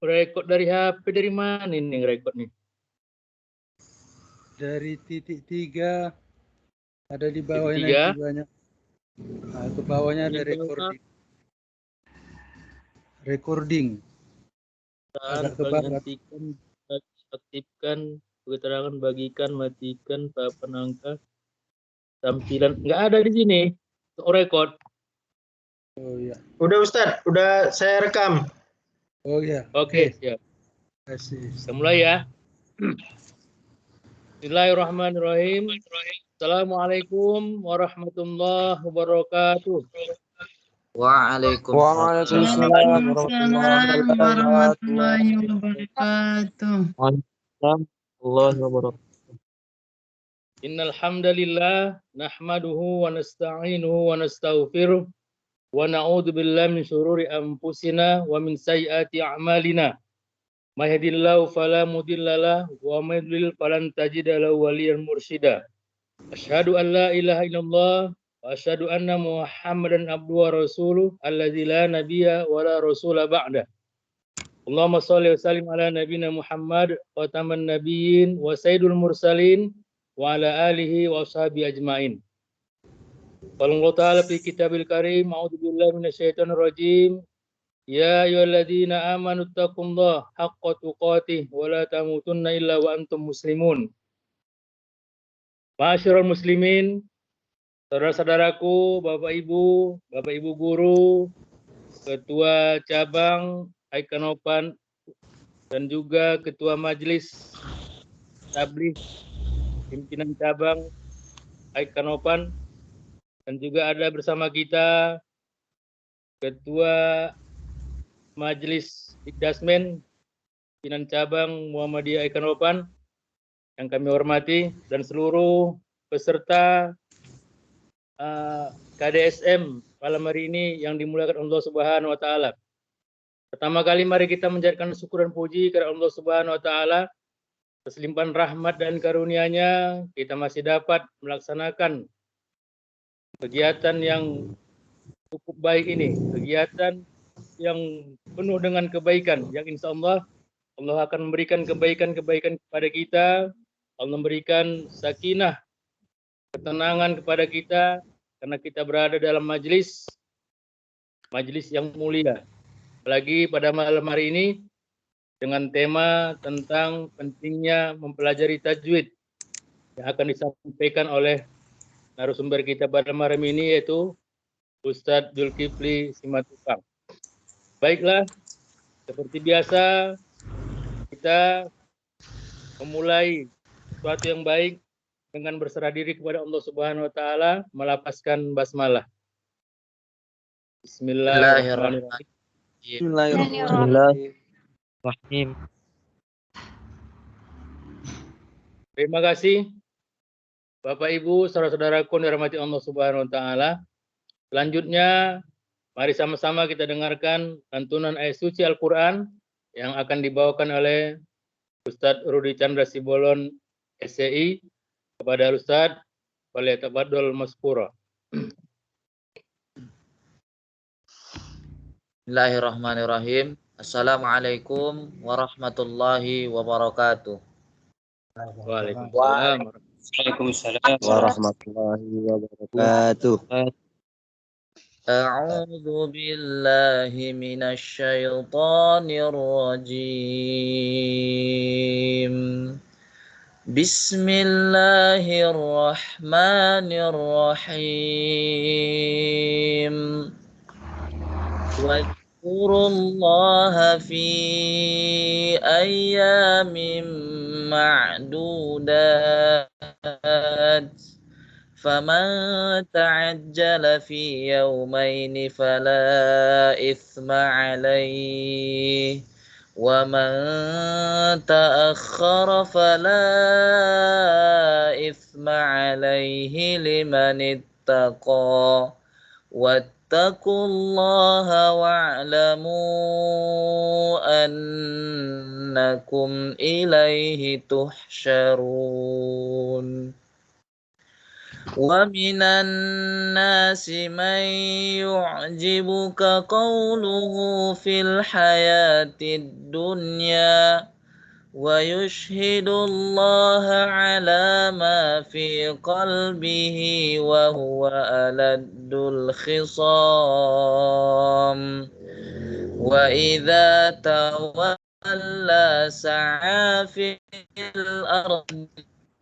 Rekod dari HP dari mana ini rekod nih? Dari titik 3 ada di bawah Titik ini 3. banyak. Nah, ke bawahnya ada Ini recording. Recording. Agak ke paling bawah. hentikan, aktifkan, keterangan bagikan, matikan, papan angka, tampilan. Nggak ada di sini. Rekod. Oh iya. Udah Ustadz, udah saya rekam. Oh iya. Oke, siap. Terima kasih. Kita mulai ya. Bismillahirrahmanirrahim. Assalamualaikum warahmatullahi wabarakatuh. Waalaikumsalam warahmatullahi wabarakatuh. Innal hamdalillah nahmaduhu wa nasta'inuhu wa nastaghfiruh wa na'udzu billahi min syururi anfusina wa min sayyiati a'malina. May yahdihillahu fala mudhillalah wa may yudlil falan tajida lahu waliyyan mursyida. Asyhadu an la ilaha illallah wa asyhadu anna Muhammadan abduhu wa rasuluh alladzi la nabiyya wa la rasula ba'da. Allahumma shalli wa sallim ala nabiyyina Muhammad wa taman nabiyyin wa sayyidul mursalin wa ala alihi wa ashabihi ajmain. Qala Allah Ta'ala fi kitabil karim, a'udzu billahi minasyaitonir rajim. Ya ayyuhalladzina amanu taqullaha haqqa tuqatih wa la tamutunna illa wa antum muslimun. Ma'asyiral muslimin, saudara-saudaraku, Bapak Ibu guru, Ketua Cabang Aikanopan dan juga Ketua Majelis Tabligh Pimpinan Cabang Aikanopan, dan juga ada bersama kita Ketua Majelis Dikdasmen Pimpinan Cabang Muhammadiyah Aikanopan yang kami hormati, dan seluruh peserta KDSM malam hari ini yang dimuliakan Allah Subhanahu wa taala. Pertama kali mari kita menjadikan syukur dan puji kepada Allah Subhanahu wa taala. Atas limpahan rahmat dan karunia-Nya, kita masih dapat melaksanakan kegiatan yang cukup baik ini, kegiatan yang penuh dengan kebaikan, yang insya Allah akan memberikan kebaikan-kebaikan kepada kita. Allah memberikan sakinah, ketenangan kepada kita, karena kita berada dalam majelis yang mulia. Apalagi pada malam hari ini, dengan tema tentang pentingnya mempelajari tajwid yang akan disampaikan oleh narasumber kita pada malam ini, yaitu Ustadz Zulkifli Simatupang. Baiklah, seperti biasa kita memulai sesuatu yang baik dengan berserah diri kepada Allah Subhanahu wa taala, melapaskan basmalah. Bismillahirrahmanirrahim. Bismillahirrahmanirrahim. Terima kasih Bapak Ibu, saudara-saudaraku yang dirahmati Allah Subhanahu wa taala. Selanjutnya mari sama-sama kita dengarkan lantunan ayat suci Al-Qur'an yang akan dibawakan oleh Ustadz Rudi Chandra Sibolon SCI. Kepada Ustadz, falyatafaddal maskura. Bismillahirrahmanirrahim. Assalamualaikum warahmatullahi wabarakatuh. Waalaikumsalam warahmatullahi wabarakatuh. A'udzu billahi minasy syaithanir rajim. Bismillahirrahmanirrahim. Wadhkurullaha fi ayyamin ma'dudat. Faman ta'ajjala fi yawmaini fala ithma alayhi. Wa man ta'akhkhara fala ithma alayhi liman ittaqa. Wattaqullaha wa'lamu أنكم إليه تحشرون ومن الناس من يعجبك قوله في الحياة الدنيا ويشهد الله على ما في قلبه وهو ألد الخصام وإذا تولى سعى في الأرض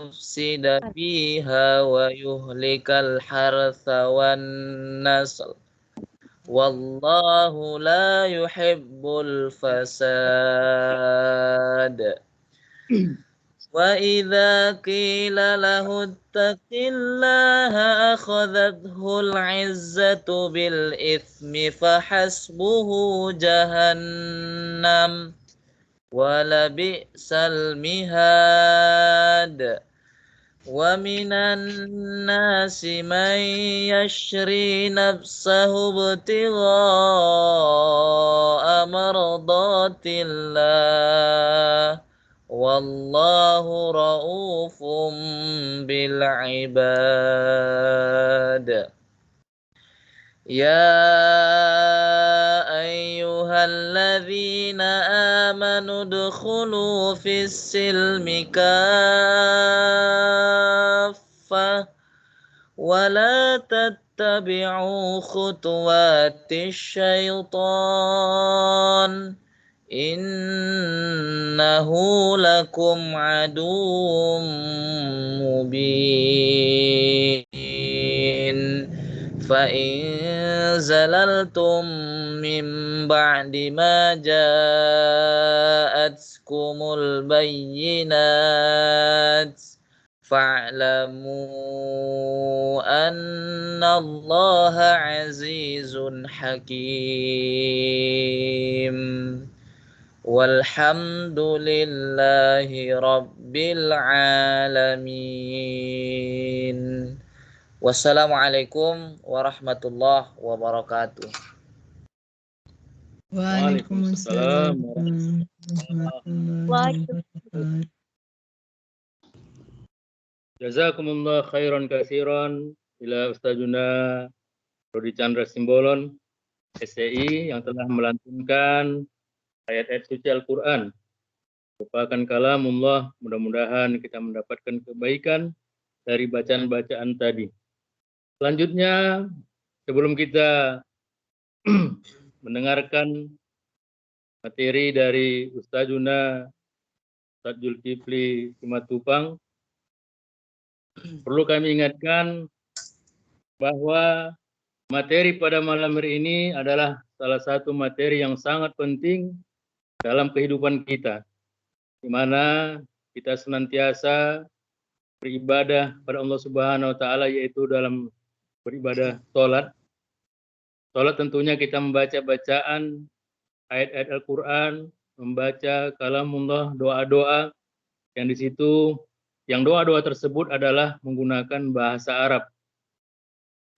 يفسد فيها ويهلك الحرث والنسل والله لا يحب الفساد وإذا قيل له اتق الله أخذته العزة بالإثم فحسبه جهنم ولبئس المهاد ومن الناس من يشري نفسه ابتغاء مرضات الله والله رؤوف بالعباد يا أيها الذين آمنوا ادخلوا في السلم كافة ولا تتبعوا خطوات الشيطان إنه لكم عدو مبين فإن زللتم من بعد ما جاءتكم البينات فاعلموا أن الله عزيز حكيم والحمد لله رب العالمين Wassalamualaikum warahmatullahi wabarakatuh. Waalaikumsalam. Jazakumullah khairan katsiran ila Ustazuna Rodi Chandra Simbolon SCI yang telah melantunkan ayat-ayat suci Al-Quran. Merupakan kalamullah, mudah-mudahan kita mendapatkan kebaikan dari bacaan-bacaan tadi. Selanjutnya, sebelum kita mendengarkan materi dari Ustazuna Ustaz Zulkifli Simatupang, perlu kami ingatkan bahwa materi pada malam hari ini adalah salah satu materi yang sangat penting dalam kehidupan kita, di mana kita senantiasa beribadah pada Allah Subhanahu wa Ta'ala, yaitu dalam beribadah sholat. Sholat tentunya kita membaca bacaan ayat-ayat Al-Quran, membaca kalamullah, doa-doa, yang di situ, yang doa-doa tersebut adalah menggunakan bahasa Arab.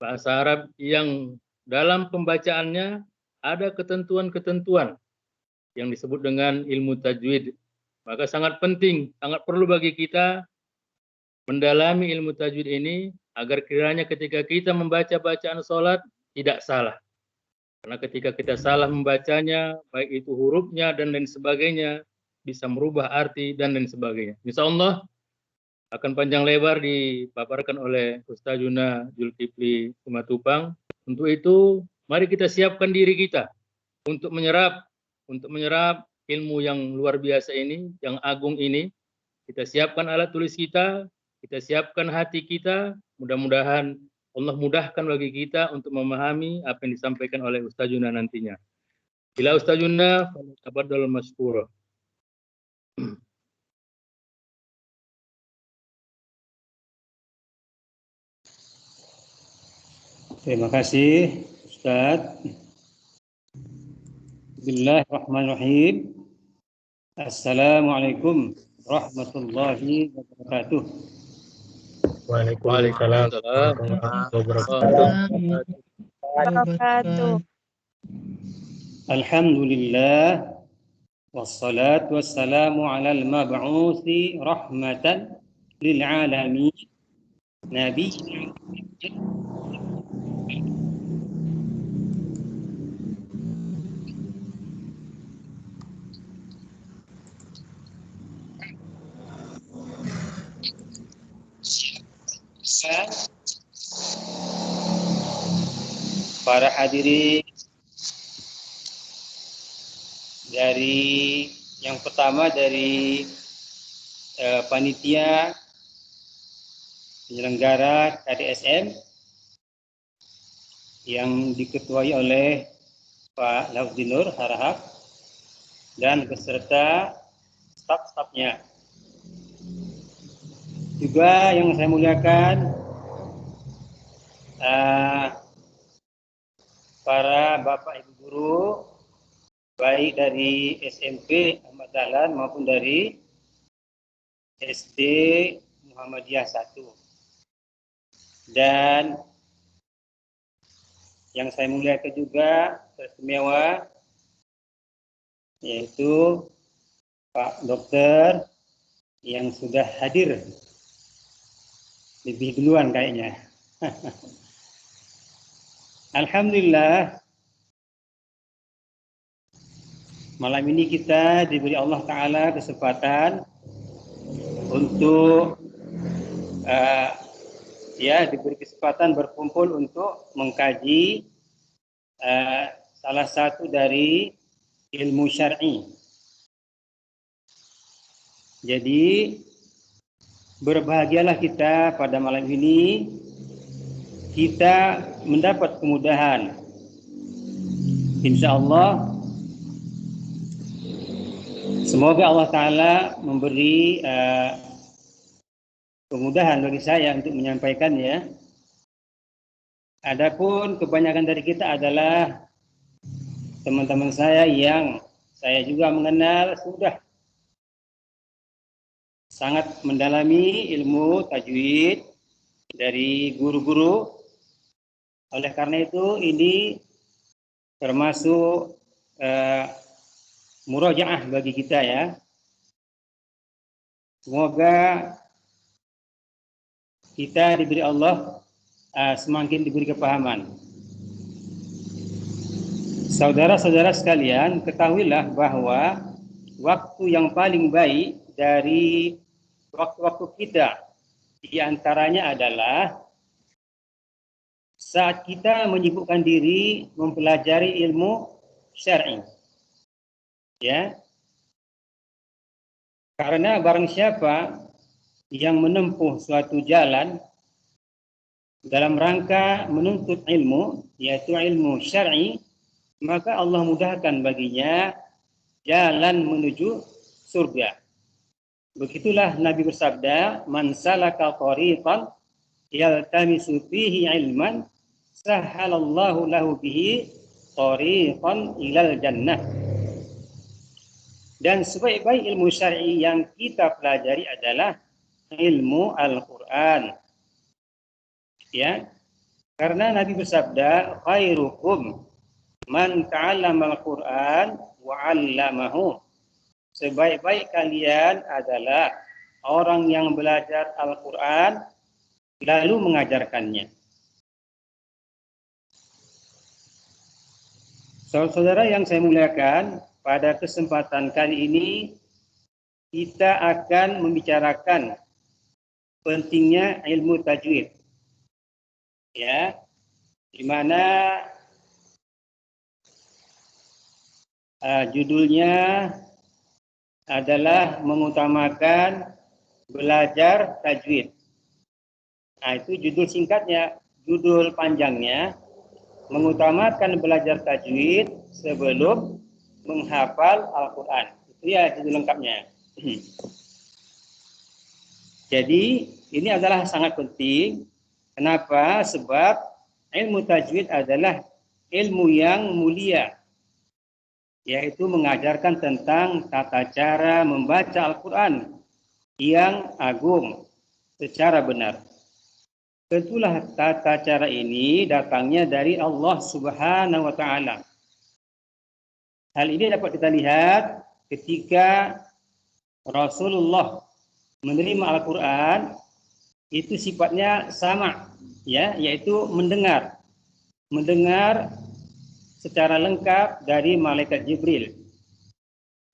Bahasa Arab yang dalam pembacaannya ada ketentuan-ketentuan yang disebut dengan ilmu tajwid. Maka sangat penting, sangat perlu bagi kita mendalami ilmu tajwid ini agar kiranya ketika kita membaca bacaan sholat tidak salah. Karena ketika kita salah membacanya, baik itu hurufnya dan lain sebagainya, bisa merubah arti dan lain sebagainya. Insya Allah akan panjang lebar dipaparkan oleh Ustazuna Zulkifli Simatupang. Untuk itu, mari kita siapkan diri kita untuk menyerap ilmu yang luar biasa ini, yang agung ini. Kita siapkan alat tulis kita siapkan hati kita. Mudah-mudahan Allah mudahkan bagi kita untuk memahami apa yang disampaikan oleh Ustazuna nantinya. Bila Ustazuna, tafadhal mashkura. Terima kasih Ustaz. Bismillahirrahmanirrahim. Assalamualaikum warahmatullahi wabarakatuh. Waalaikumsalam warahmatullahi wabarakatuh. Alhamdulillah Wassalatu wassalamu ala al-mab'uthi rahmatan lil alamin Nabi para hadirin, dari yang pertama dari panitia penyelenggara KDSM yang diketuai oleh Pak Lauzinur Harahap dan beserta staf-stafnya. Juga yang saya muliakan para Bapak Ibu guru, baik dari SMP Ahmad Dahlan maupun dari SD Muhammadiyah 1. Dan yang saya muliakan juga teristimewa yaitu Pak Dokter yang sudah hadir lebih duluan kayaknya. Alhamdulillah, malam ini kita diberi Allah Ta'ala kesempatan untuk diberi kesempatan berkumpul untuk mengkaji salah satu dari ilmu syar'i. Jadi berbahagialah kita pada malam ini, kita mendapat kemudahan. Insya Allah, semoga Allah Ta'ala memberi kemudahan bagi saya untuk menyampaikannya. Adapun kebanyakan dari kita adalah teman-teman saya yang saya juga mengenal sudah sangat mendalami ilmu tajwid dari guru-guru. Oleh karena itu ini termasuk murojaah bagi kita ya. Semoga kita diberi Allah semakin diberi kepahaman. Saudara-saudara sekalian, ketahuilah bahwa waktu yang paling baik dari waktu-waktu kita di antaranya adalah saat kita menyibukkan diri mempelajari ilmu syar'i. Ya. Karena barang siapa yang menempuh suatu jalan dalam rangka menuntut ilmu, yaitu ilmu syar'i, maka Allah mudahkan baginya jalan menuju surga. Begitulah Nabi bersabda, "Man salaka tariqan yaltamisu fihi ilman, sahhalallahu lahu bihi tariqan ilal jannah." Dan sebaik-baik ilmu syar'i yang kita pelajari adalah ilmu Al-Quran. Ya, karena Nabi bersabda, "Khairukum man ta'allama al-Quran wa 'allamahu." Sebaik-baik kalian adalah orang yang belajar Al-Quran lalu mengajarkannya. Saudara yang saya muliakan, pada kesempatan kali ini kita akan membicarakan pentingnya ilmu tajwid. Ya, di mana judulnya adalah mengutamakan belajar tajwid. Nah, itu judul singkatnya. Judul panjangnya mengutamakan belajar tajwid sebelum menghafal Al-Quran. Itu ya judul lengkapnya. Jadi ini adalah sangat penting. Kenapa? Sebab ilmu tajwid adalah ilmu yang mulia, yaitu mengajarkan tentang tata cara membaca Al-Quran yang agung secara benar. Tentulah tata cara ini datangnya dari Allah Subhanahu wa Ta'ala. Hal ini dapat kita lihat ketika Rasulullah menerima Al-Quran itu sifatnya sama, ya, yaitu mendengar secara lengkap dari malaikat Jibril.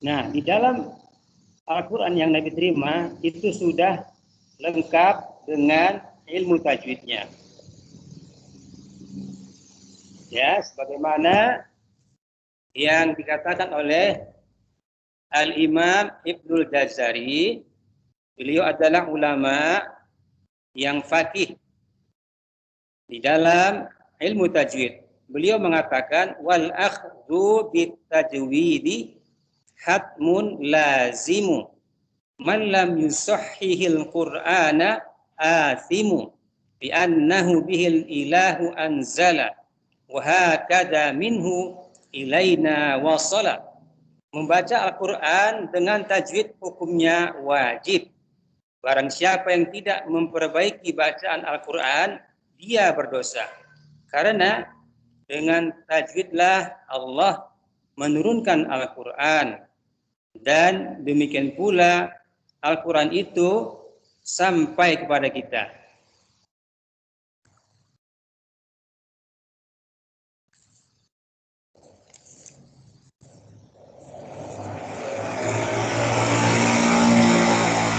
Nah, di dalam Al-Quran yang Nabi terima itu sudah lengkap dengan ilmu tajwidnya. Ya, sebagaimana yang dikatakan oleh Al-Imam Ibnul Jazari, beliau adalah ulama yang faqih di dalam ilmu tajwid. Beliau mengatakan wal akhdhu bit tajwidi hatmun lazimu man lam yusahhihil qur'ana athimu bi annahu bihil ilahu anzala wa hakada minhu ilaina wasala. Membaca Al-Quran dengan tajwid hukumnya wajib. Barang siapa yang tidak memperbaiki bacaan Al-Quran, dia berdosa. Karena dengan tajwidlah Allah menurunkan Al-Quran. Dan demikian pula Al-Quran itu sampai kepada kita.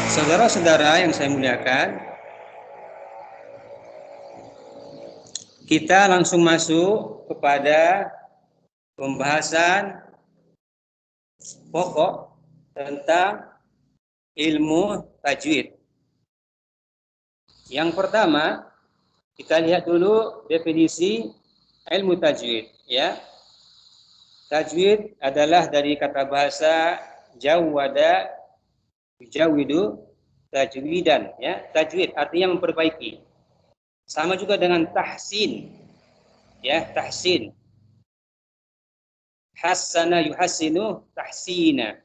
Saudara-saudara yang saya muliakan, kita langsung masuk kepada pembahasan pokok tentang ilmu tajwid. Yang pertama, kita lihat dulu definisi ilmu tajwid, ya. Tajwid adalah dari kata bahasa jawwada yujawidu tajwidan, ya. Tajwid artinya memperbaiki. Sama juga dengan tahsin, ya, tahsin. Hassana yuhassinu tahsina,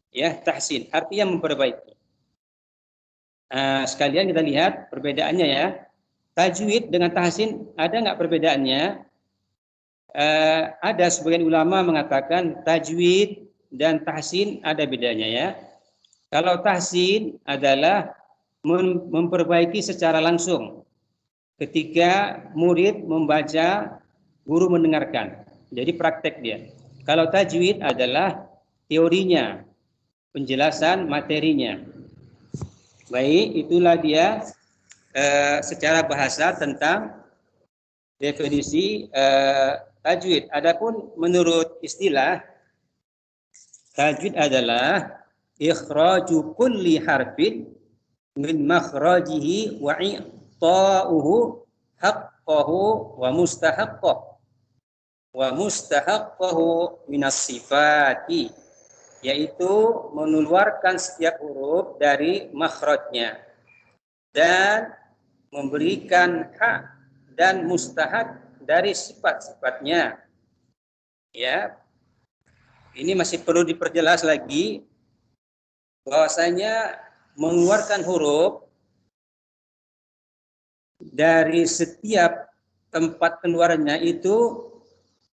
ya, tahsin artinya memperbaiki. Sekalian kita lihat perbedaannya, ya. Tajwid dengan tahsin ada nggak perbedaannya? Ada sebagian ulama mengatakan tajwid dan tahsin ada bedanya, ya. Kalau tahsin adalah memperbaiki secara langsung ketika murid membaca, guru mendengarkan. Jadi praktek dia. Kalau tajwid adalah teorinya, penjelasan materinya. Baik, itulah dia secara bahasa tentang definisi tajwid. Adapun menurut istilah, tajwid adalah ikhraju kulli harfin min makhrajihi wa i'ta'uhu haqqahu wa mustahaqqahu minas sifati, yaitu mengeluarkan setiap huruf dari makhrajnya dan memberikan hak dan mustahak dari sifat-sifatnya. Ya, ini masih perlu diperjelas lagi bahwasanya mengeluarkan huruf dari setiap tempat keluarannya itu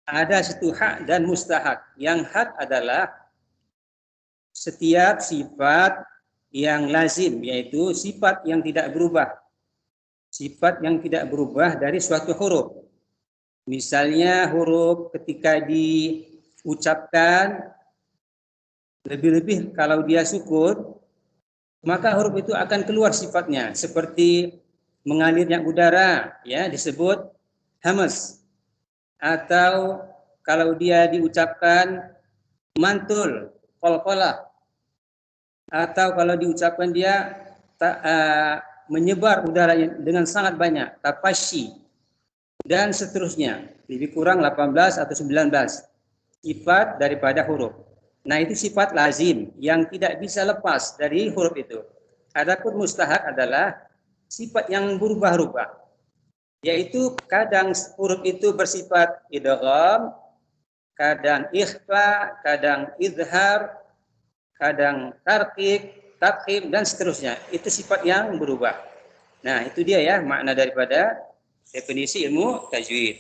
ada satu hak dan mustahak. Yang hak adalah setiap sifat yang lazim, yaitu sifat yang tidak berubah. Sifat yang tidak berubah dari suatu huruf. Misalnya huruf ketika diucapkan, lebih-lebih kalau dia sukun, maka huruf itu akan keluar sifatnya, seperti mengalirnya udara, ya, disebut hamas. Atau kalau dia diucapkan mantul, qalqalah. Atau kalau diucapkan dia menyebar udara dengan sangat banyak, tapashi, dan seterusnya. Lebih kurang 18 atau 19 sifat daripada huruf. Nah, itu sifat lazim yang tidak bisa lepas dari huruf itu. Adapun mustahak adalah sifat yang berubah-ubah, yaitu kadang huruf itu bersifat idgham, kadang ikhfa, kadang izhar, kadang tarqiq, tafkhim, dan seterusnya. Itu sifat yang berubah. Nah, itu dia, ya, makna daripada definisi ilmu tajwid.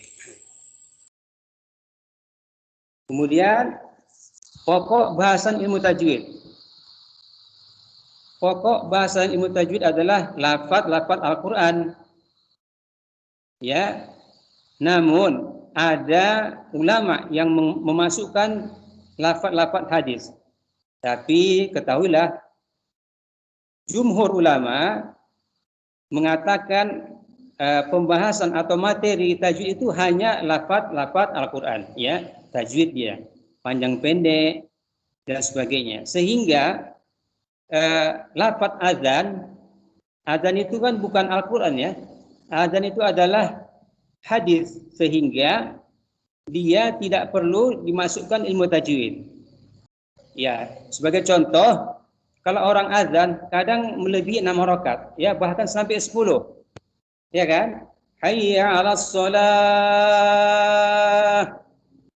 Kemudian Pokok bahasan ilmu tajwid. Pokok bahasan ilmu tajwid adalah lafaz-lafaz Al-Qur'an. Ya. Namun ada ulama yang memasukkan lafaz-lafaz hadis. Tapi ketahuilah jumhur ulama mengatakan pembahasan atau materi tajwid itu hanya lafaz-lafaz Al-Qur'an, ya, tajwid dia, panjang pendek dan sebagainya. Sehingga lafaz azan itu kan bukan Al-Qur'an, ya. Azan itu adalah hadis, sehingga dia tidak perlu dimasukkan ilmu tajwid. Ya, sebagai contoh, kalau orang azan kadang melebihi 6 rakaat, ya, bahkan sampai 10. Ya kan? Hayya 'alas shalah.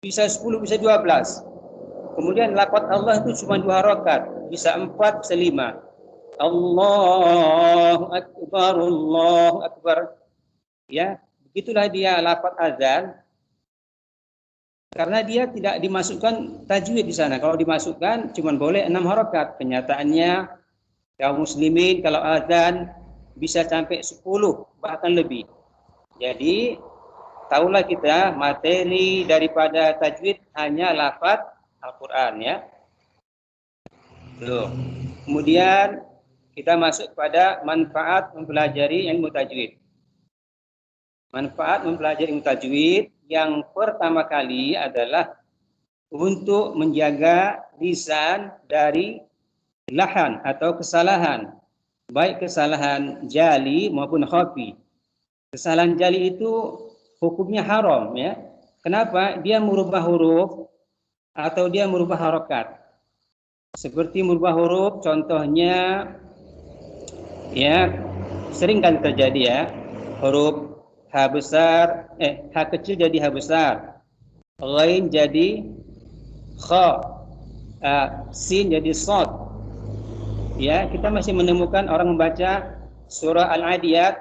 Bisa 10, bisa 12. Kemudian lafaz Allah itu cuma 2 rakaat, bisa 4, bisa 5. Allahu akbar, Allahu akbar. Ya, begitulah dia lafaz azan. Karena dia tidak dimasukkan tajwid di sana. Kalau dimasukkan cuma boleh 6 rakaat. Kenyataannya kaum muslimin kalau azan bisa sampai 10 bahkan lebih. Jadi tahulah kita materi daripada tajwid hanya lafaz Al-Qur'an, ya. Tuh. Kemudian kita masuk pada manfaat mempelajari ilmu tajwid. Manfaat mempelajari ilmu tajwid yang pertama kali adalah untuk menjaga lisan dari lahan atau kesalahan, baik kesalahan jali maupun khafi. Kesalahan jali itu hukumnya haram, ya. Kenapa? Dia merubah huruf atau dia merubah harokat. Seperti merubah huruf, contohnya, ya, sering kali terjadi, ya, huruf H besar, H kecil jadi H besar, Ghain jadi Kha, Sin jadi Shad. Ya, kita masih menemukan orang membaca surah Al-Adiyat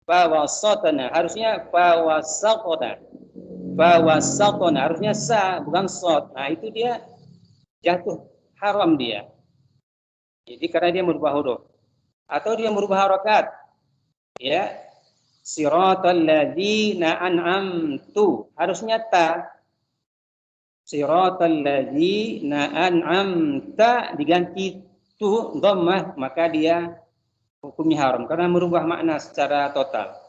fawasatna, harusnya fawasatna, harusnya sa bukan shad. Nah, itu dia jatuh haram dia. Jadi karena dia merubah huruf atau dia merubah harokat. Ya, siratal ladzina an'amtu, harusnya ta. Siratal ladzina an'amta diganti tu dhammah, maka dia hukumnya haram karena merubah makna secara total.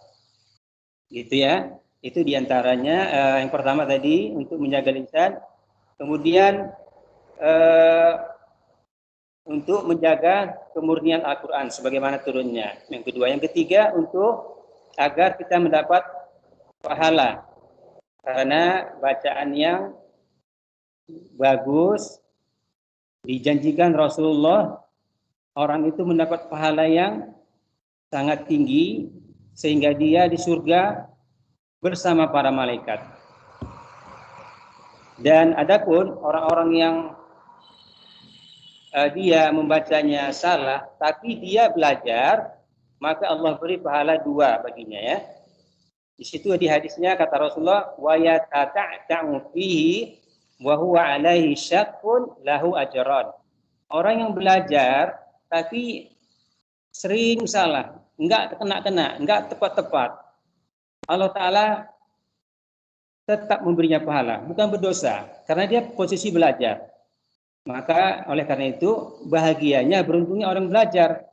Gitu, ya. Itu diantaranya yang pertama tadi untuk menjaga lisan. Kemudian untuk menjaga kemurnian Al-Quran sebagaimana turunnya. Yang kedua, yang ketiga untuk agar kita mendapat pahala karena bacaan yang bagus dijanjikan Rasulullah, orang itu mendapat pahala yang sangat tinggi sehingga dia di surga bersama para malaikat. Dan adapun orang-orang yang dia membacanya salah, tapi dia belajar, maka Allah beri pahala 2 baginya, ya. Di situ di hadisnya kata Rasulullah, wa yatata'u fihi wa huwa alaihi syaqqun lahu ajran. Orang yang belajar tapi sering salah, enggak kena-kena, enggak tepat-tepat, Allah Ta'ala tetap memberinya pahala, bukan berdosa, karena dia posisi belajar. Maka oleh karena itu bahagianya, beruntungnya orang belajar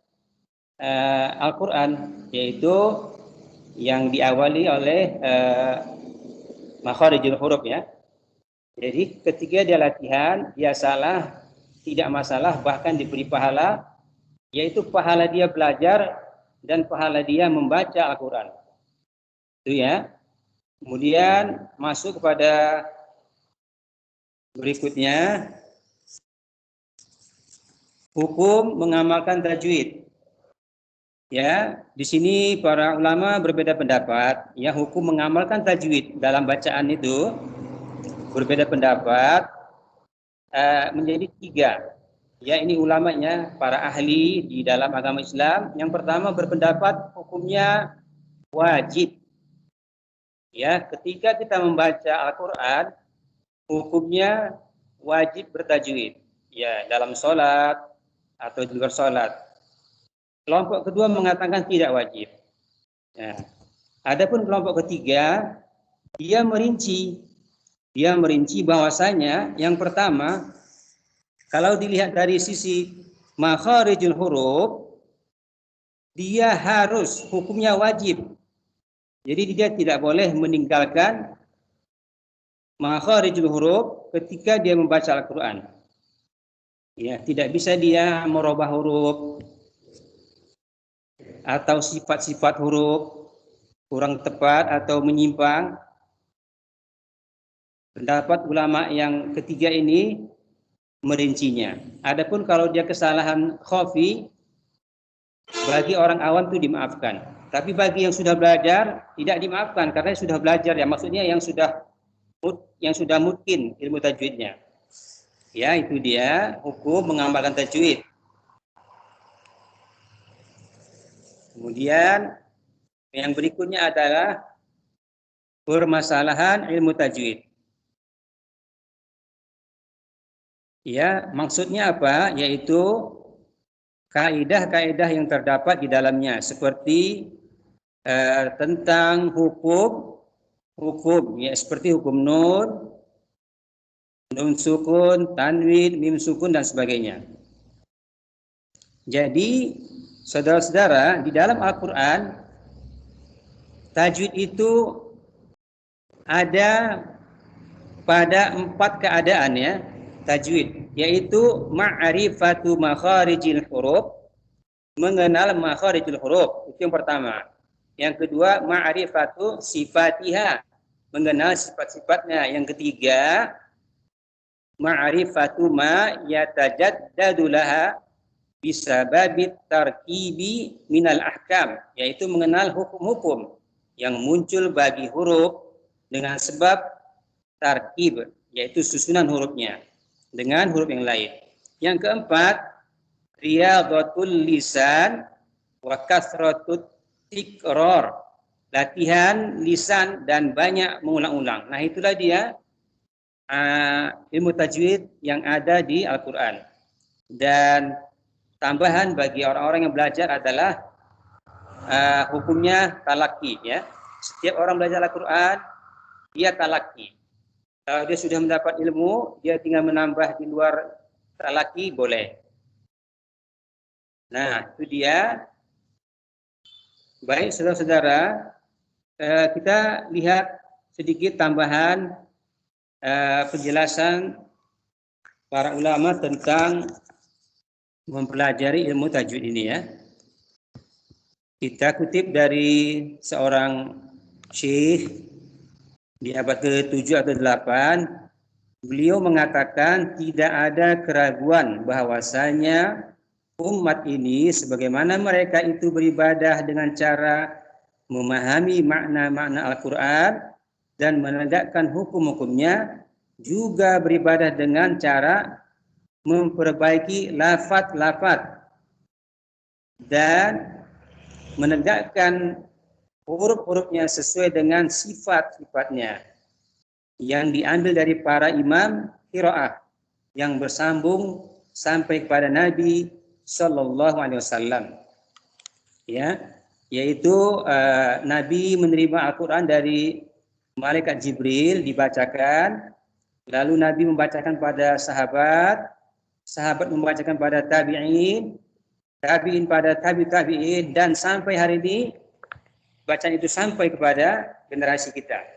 Al-Quran, yaitu yang diawali oleh makharijul huruf, ya. Jadi ketika dia latihan, dia salah, tidak masalah, bahkan diberi pahala, yaitu pahala dia belajar dan pahala dia membaca Al-Quran. Itu, ya. Kemudian masuk kepada berikutnya, hukum mengamalkan tajwid. Ya, di sini para ulama berbeda pendapat. Ya, hukum mengamalkan tajwid dalam bacaan itu berbeda pendapat menjadi 3. Ya, ini ulamanya, para ahli di dalam agama Islam. Yang pertama berpendapat hukumnya wajib. Ya, ketika kita membaca Al-Quran, hukumnya wajib bertajwid. Ya, dalam sholat atau di luar sholat. Kelompok kedua mengatakan tidak wajib. Ya. Adapun kelompok ketiga, dia merinci bahwasanya yang pertama, kalau dilihat dari sisi makharijul huruf, dia harus hukumnya wajib. Jadi dia tidak boleh meninggalkan makharijul huruf ketika dia membaca Al-Quran. Ya, tidak bisa dia merubah huruf atau sifat-sifat huruf kurang tepat atau menyimpang. Pendapat ulama yang ketiga ini merincinya. Adapun kalau dia kesalahan khafi, bagi orang awam itu dimaafkan. Tapi bagi yang sudah belajar tidak dimaafkan karena sudah belajar, ya maksudnya yang sudah mungkin ilmu tajwidnya. Ya, itu dia hukum mengamalkan tajwid. Kemudian yang berikutnya adalah permasalahan ilmu tajwid. Ya, maksudnya apa? Yaitu kaidah-kaidah yang terdapat di dalamnya seperti tentang hukum ya, seperti hukum nun sukun, tanwin, mim sukun dan sebagainya. Jadi saudara-saudara, di dalam Al-Quran tajwid itu ada pada 4 keadaan ya, tajwid, yaitu ma'rifatu makharijil huruf, mengenal makharijul huruf, itu yang pertama. Yang kedua, ma'rifatu sifatiha, mengenal sifat-sifatnya. Yang ketiga, ma'rifatu ma yatajaddadu laha bisababit tarkibi minal ahkam, yaitu mengenal hukum-hukum yang muncul bagi huruf dengan sebab tarkib, yaitu susunan hurufnya dengan huruf yang lain. Yang keempat, riyadhatul lisan wa kasratut tikror, latihan lisan dan banyak mengulang-ulang. Nah, itulah dia ilmu tajwid yang ada di Al-Quran. Dan tambahan bagi orang-orang yang belajar adalah hukumnya talaki ya. Setiap orang belajar Al-Quran dia talaki. Kalau dia sudah mendapat ilmu, dia tinggal menambah di luar talaki boleh. Nah, itu dia. Baik, saudara-saudara, kita lihat sedikit tambahan penjelasan para ulama tentang mempelajari ilmu tajwid ini ya. Kita kutip dari seorang syekh di abad ke-7 atau 8, beliau mengatakan tidak ada keraguan bahwasanya umat ini sebagaimana mereka itu beribadah dengan cara memahami makna-makna Al-Quran dan menegakkan hukum-hukumnya, juga beribadah dengan cara memperbaiki lafaz-lafaz dan menegakkan huruf-hurufnya sesuai dengan sifat-sifatnya yang diambil dari para imam qiraah yang bersambung sampai kepada Nabi Sallallahu Alaihi Wasallam, ya, yaitu Nabi menerima Al-Quran dari malaikat Jibril dibacakan, lalu Nabi membacakan pada sahabat, sahabat membacakan pada tabi'in, tabi'in pada tabi'in, dan sampai hari ini bacaan itu sampai kepada generasi kita.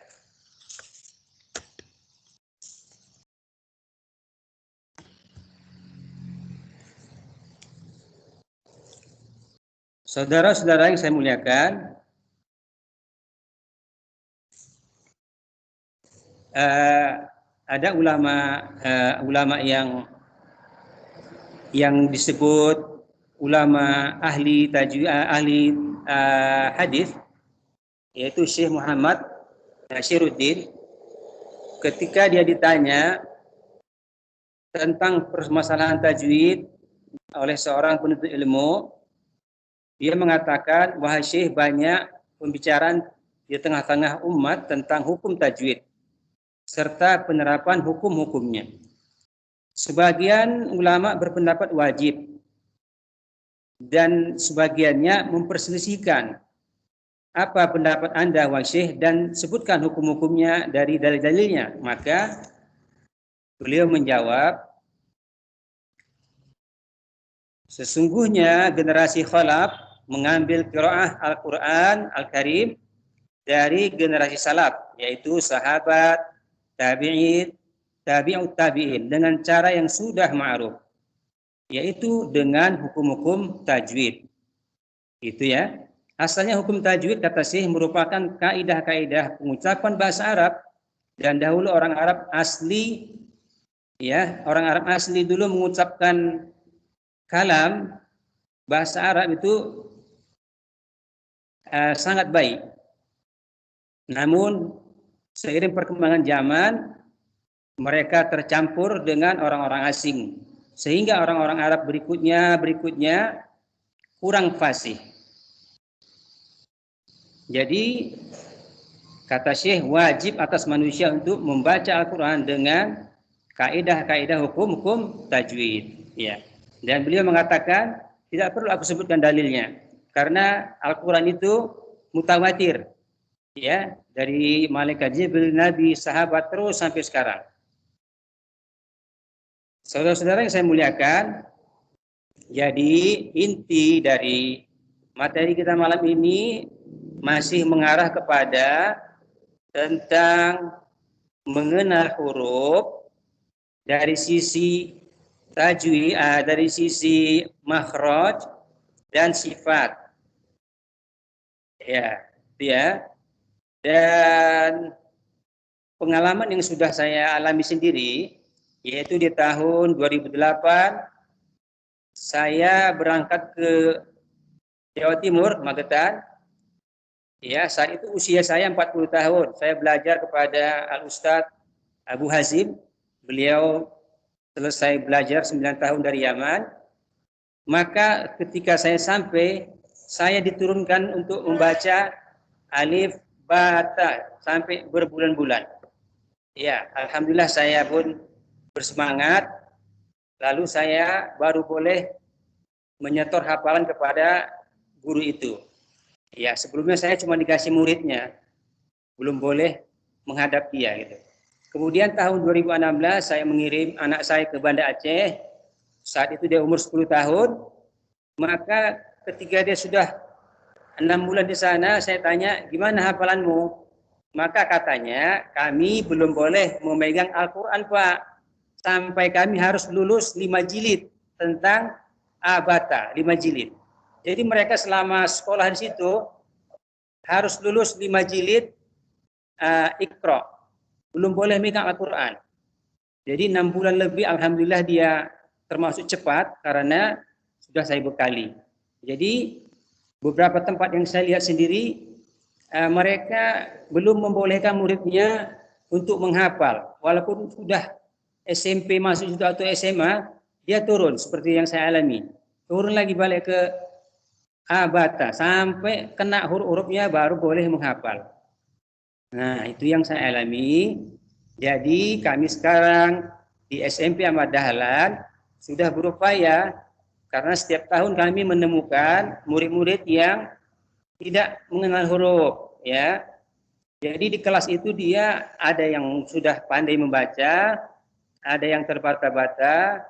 Saudara-saudara yang saya muliakan, ada ulama yang disebut ulama ahli tajwid, ahli hadis, yaitu Syekh Muhammad Nashiruddin. Ketika dia ditanya tentang permasalahan tajwid oleh seorang penuntut ilmu, dia mengatakan, wahai Syekh, banyak pembicaraan di tengah-tengah umat tentang hukum tajwid. serta penerapan hukum-hukumnya. Sebagian ulama berpendapat wajib dan sebagiannya memperselisihkan. Apa pendapat Anda, Wahai Syekh, dan sebutkan hukum-hukumnya dari dalil-dalilnya. Maka beliau menjawab, sesungguhnya generasi khalaf mengambil qiraah Al-Quran Al-Karim dari generasi salaf, yaitu sahabat, tabi'in, tabi'ut tabi'in, dengan cara yang sudah ma'ruf, yaitu dengan hukum-hukum tajwid. Itu ya. Asalnya hukum tajwid, kata Syekh, merupakan kaidah-kaidah pengucapan bahasa Arab, dan dahulu orang Arab asli, ya, orang Arab asli dulu mengucapkan kalam bahasa Arab itu sangat baik. Namun seiring perkembangan zaman, mereka tercampur dengan orang-orang asing, sehingga orang-orang Arab berikutnya kurang fasih. Jadi kata Syekh, wajib atas manusia untuk membaca Al-Quran dengan kaidah-kaidah hukum-hukum tajwid. Ya. Dan beliau mengatakan tidak perlu aku sebutkan dalilnya, karena Al-Quran itu mutawatir, ya, dari malaikat Jibril, Nabi, sahabat, terus sampai sekarang. Saudara-saudara yang saya muliakan, jadi inti dari materi kita malam ini masih mengarah kepada tentang mengenal huruf dari sisi tajwid, dari sisi makhraj dan sifat. Ya. Dan pengalaman yang sudah saya alami sendiri, yaitu di tahun 2008 saya berangkat ke Jawa Timur, Magetan. Ya, saat itu usia saya 40 tahun. Saya belajar kepada Al-Ustadz Abu Hazim. Beliau selesai belajar 9 tahun dari Yaman. Maka ketika saya sampai, saya diturunkan untuk membaca alif, ba, ta sampai berbulan-bulan. Ya, alhamdulillah saya pun bersemangat. Lalu saya baru boleh menyetor hafalan kepada guru itu. Ya, sebelumnya saya cuma dikasih muridnya, belum boleh menghadap dia gitu. Kemudian tahun 2016 saya mengirim anak saya ke Banda Aceh. Saat itu dia umur 10 tahun. Maka ketika dia sudah 6 bulan di sana, saya tanya, gimana hafalanmu? Maka katanya, kami belum boleh memegang Al-Quran, Pak. Sampai kami harus lulus 5 jilid tentang abata, 5 jilid. Jadi mereka selama sekolah di situ harus lulus 5 jilid Iqra. Belum boleh megang Al-Quran. Jadi 6 bulan lebih, alhamdulillah dia termasuk cepat karena sudah saya bekali. Jadi beberapa tempat yang saya lihat sendiri, mereka belum membolehkan muridnya untuk menghafal. Walaupun sudah SMP masuk atau SMA, dia turun seperti yang saya alami. Turun lagi balik ke abata sampai kena huruf-hurufnya baru boleh menghafal. Nah, itu yang saya alami. Jadi kami sekarang di SMP Ahmad Dahlan sudah berupaya, karena setiap tahun kami menemukan murid-murid yang tidak mengenal huruf, ya. Jadi di kelas itu dia ada yang sudah pandai membaca, ada yang terbata-bata,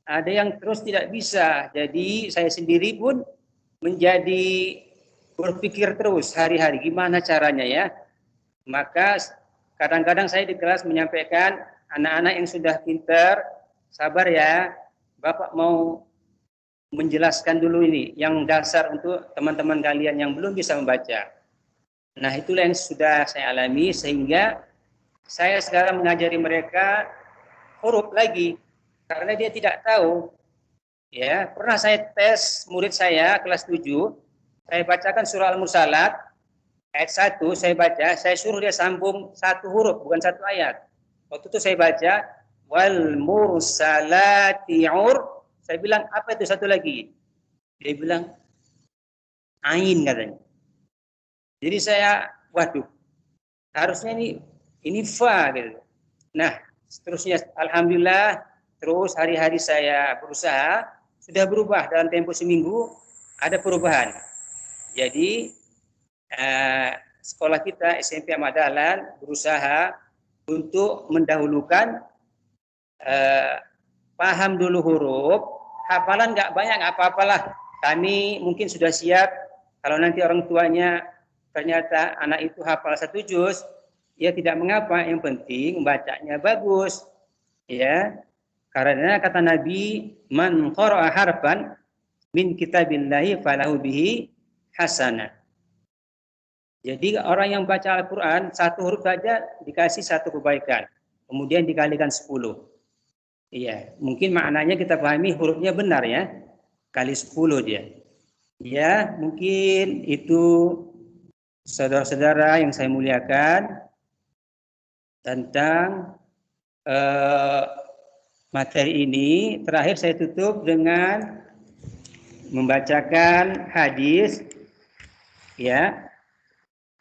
ada yang terus tidak bisa. Jadi saya sendiri pun menjadi berpikir terus hari-hari gimana caranya ya. Maka kadang-kadang saya di kelas menyampaikan, anak-anak yang sudah pintar, sabar ya, Bapak mau menjelaskan dulu ini yang dasar untuk teman-teman kalian yang belum bisa membaca. Nah, itulah yang sudah saya alami, sehingga saya sekarang mengajari mereka huruf lagi karena dia tidak tahu. Ya, pernah saya tes murid saya kelas 7, saya bacakan surah Al-Mursalat ayat 1, saya baca, saya suruh dia sambung 1 huruf, bukan 1 ayat. Waktu itu saya baca wal mursalati ur, saya bilang apa itu satu lagi? Dia bilang ain katanya. Jadi saya, waduh, harusnya ini fa gitu. Nah, seterusnya alhamdulillah terus hari-hari saya berusaha sudah berubah dalam tempo seminggu ada perubahan. Jadi sekolah kita SMP Ahmad Dahlan berusaha untuk mendahulukan paham dulu huruf, hafalan nggak banyak nggak apa-apalah. Kami mungkin sudah siap kalau nanti orang tuanya ternyata anak itu hafal 1 juz, ya tidak mengapa, yang penting bacanya bagus. Ya. Karena kata Nabi, man qara'a harfan min kitabillahi falahu bihi hasanah. Jadi orang yang baca Al-Quran 1 huruf saja dikasih 1 kebaikan. Kemudian dikalikan 10. Iya, mungkin maknanya kita pahami hurufnya benar ya. Kali 10 dia. Ya, mungkin itu saudara-saudara yang saya muliakan tentang materi ini. Terakhir saya tutup dengan membacakan hadis ya,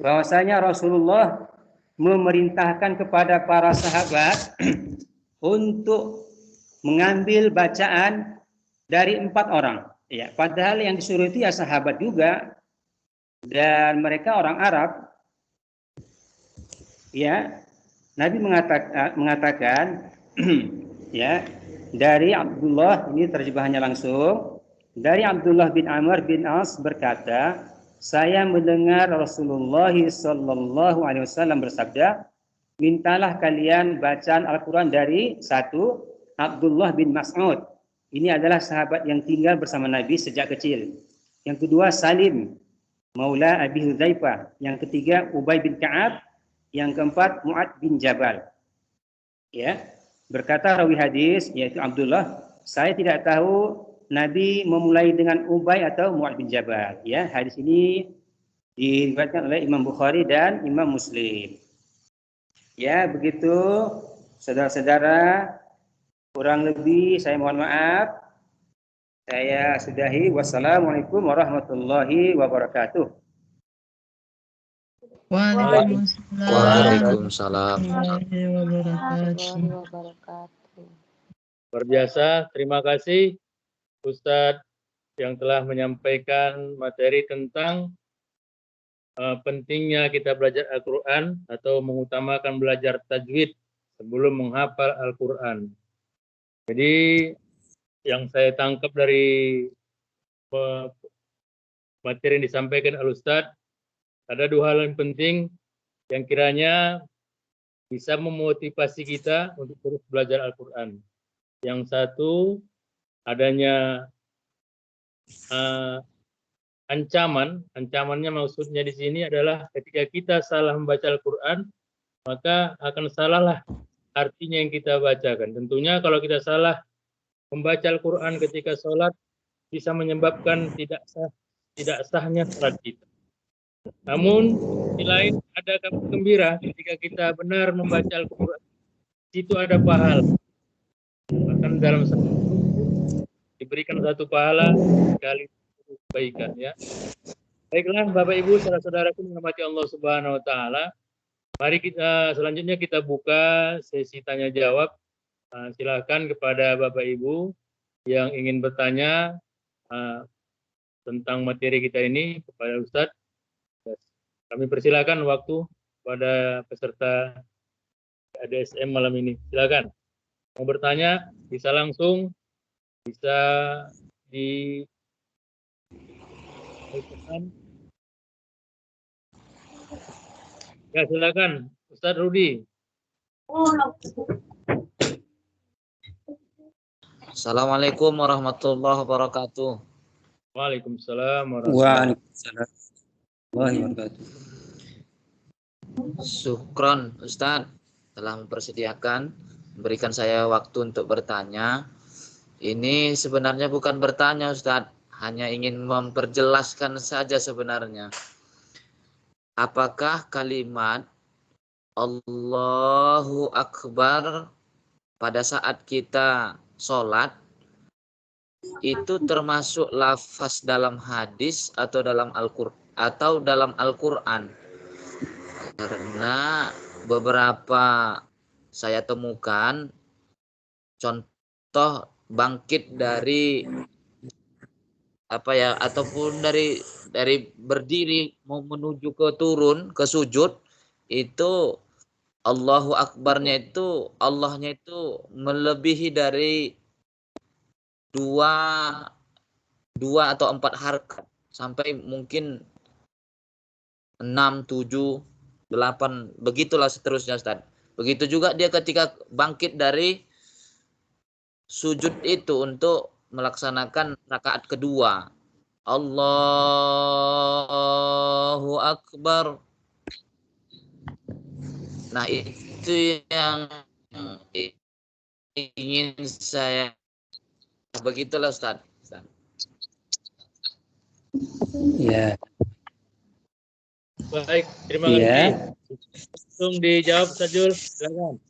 bahwasanya Rasulullah memerintahkan kepada para sahabat untuk mengambil bacaan dari 4 orang. Ya, padahal yang disuruh itu ya sahabat juga dan mereka orang Arab. Ya, Nabi mengatakan ya, dari Abdullah, ini terjemahannya langsung, dari Abdullah bin Amr bin As berkata, saya mendengar Rasulullah sallallahu alaihi wasallam bersabda, mintalah kalian bacaan Al-Quran dari 1 Abdullah bin Mas'ud. Ini adalah sahabat yang tinggal bersama Nabi sejak kecil. Yang kedua Salim, Maula Abi Hudzaifah. Yang ketiga Ubay bin Ka'ab. Yang keempat Mu'ad bin Jabal. Ya, berkata rawi hadis yaitu Abdullah, saya tidak tahu Nabi memulai dengan Ubay atau Mu'ad bin Jabal. Ya, hadis ini diriwayatkan oleh Imam Bukhari dan Imam Muslim. Ya, begitu saudara-saudara, kurang lebih saya mohon maaf. Saya sudahi. Wassalamualaikum warahmatullahi wabarakatuh. Waalaikumsalam. Luar biasa, terima kasih Ustadz yang telah menyampaikan materi tentang pentingnya kita belajar Al-Quran atau mengutamakan belajar tajwid sebelum menghafal Al-Quran. Jadi yang saya tangkap dari materi yang disampaikan Al-Ustadz, ada 2 hal yang penting yang kiranya bisa memotivasi kita untuk terus belajar Al-Quran. Yang satu, adanya ancamannya maksudnya di sini adalah ketika kita salah membaca Al-Quran, maka akan salahlah artinya yang kita bacakan. Tentunya kalau kita salah membaca Al-Quran ketika sholat, bisa menyebabkan tidak sahnya sholat kita. Namun, di lain ada kabar gembira ketika kita benar membaca Al-Quran, itu ada pahala. Bahkan dalam satu diberikan 1 pahala sekali kebaikan ya. Baiklah Bapak Ibu, saudara-saudaraku yang dirahmati Allah Subhanahu wa taala. Mari kita selanjutnya kita buka sesi tanya jawab. Silakan kepada Bapak Ibu yang ingin bertanya tentang materi kita ini kepada Ustadz. Kami persilakan waktu pada peserta ADSM malam ini. Silakan. Mau bertanya bisa langsung, bisa di ya, silakan Ustadz Rudi. Assalamualaikum warahmatullahi wabarakatuh. Waalaikumsalam warahmatullahi wabarakatuh. Syukron Ustadz telah memberikan saya waktu untuk bertanya. Ini sebenarnya bukan bertanya Ustadz, hanya ingin memperjelaskan saja sebenarnya. Apakah kalimat Allahu Akbar pada saat kita sholat itu termasuk lafaz dalam hadis atau dalam Al-Quran? Karena beberapa saya temukan contoh bangkit dari apa ya, ataupun dari berdiri mau menuju ke turun ke sujud itu Allahu Akbarnya itu Allahnya itu melebihi dari dua atau 4 harkat sampai mungkin 6, 7, 8 begitulah seterusnya Ustaz. Begitu juga dia ketika bangkit dari sujud itu untuk melaksanakan rakaat kedua. Allahu Akbar. Nah, itu yang ingin saya. Begitulah Ustaz. Ya. Baik, terima Iya. kasih. Langsung dijawab Ustaz Jul, silakan.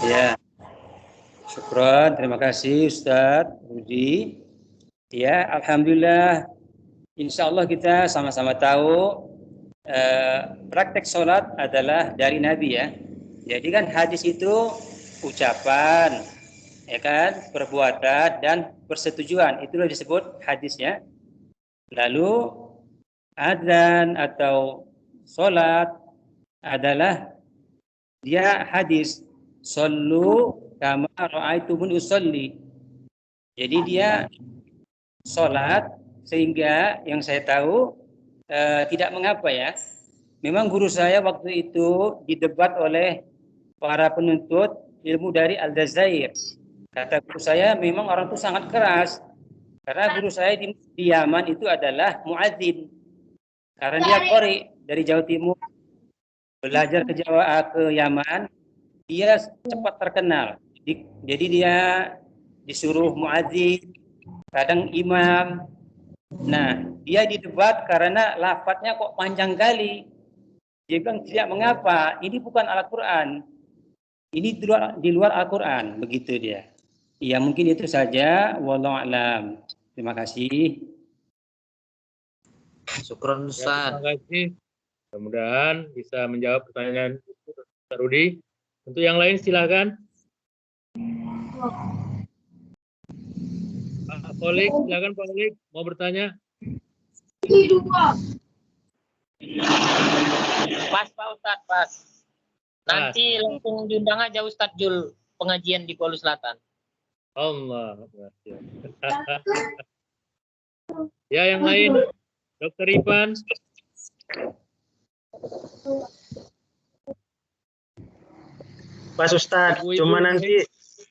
Ya. Syukron, terima kasih Ustadz Rudi. Ya, alhamdulillah. Insya Allah kita sama-sama tahu praktek sholat adalah dari Nabi ya. Jadi kan hadis itu ucapan, ya kan, perbuatan dan persetujuan. Itulah disebut hadisnya. Lalu adzan atau sholat adalah dia hadis. Sallu kama ra'aitumuni usolli. Jadi dia sholat sehingga yang saya tahu tidak mengapa ya. Memang guru saya waktu itu didebat oleh para penuntut ilmu dari Al-Jazair. Kata guru saya memang orang itu sangat keras. Karena guru saya di Yaman itu adalah muadzin. Karena dia qori dari Jawa Timur. Belajar ke Yaman. Dia cepat terkenal. Jadi dia disuruh muadzin, kadang imam. Nah, dia didebat karena lafadznya kok panjang kali. Dia bilang tidak mengapa, ini bukan Al-Quran. Ini di luar Al-Quran, begitu dia. Ya mungkin itu saja. Wallahu a'lam. Terima kasih. Syukron Ustaz. Terima kasih. Mudah-mudahan bisa menjawab pertanyaan Ustaz Rudi. Untuk yang lain silakan. Pak Kolik, silakan Pak Kolik, mau bertanya? Pas Pak Ustadz, pas. Nanti langsung diundang aja Ustadz Jul pengajian di Kuala Selatan. Allah. Ya, yang lain. Dr. Ivan. Mas Ustadz, cuma nanti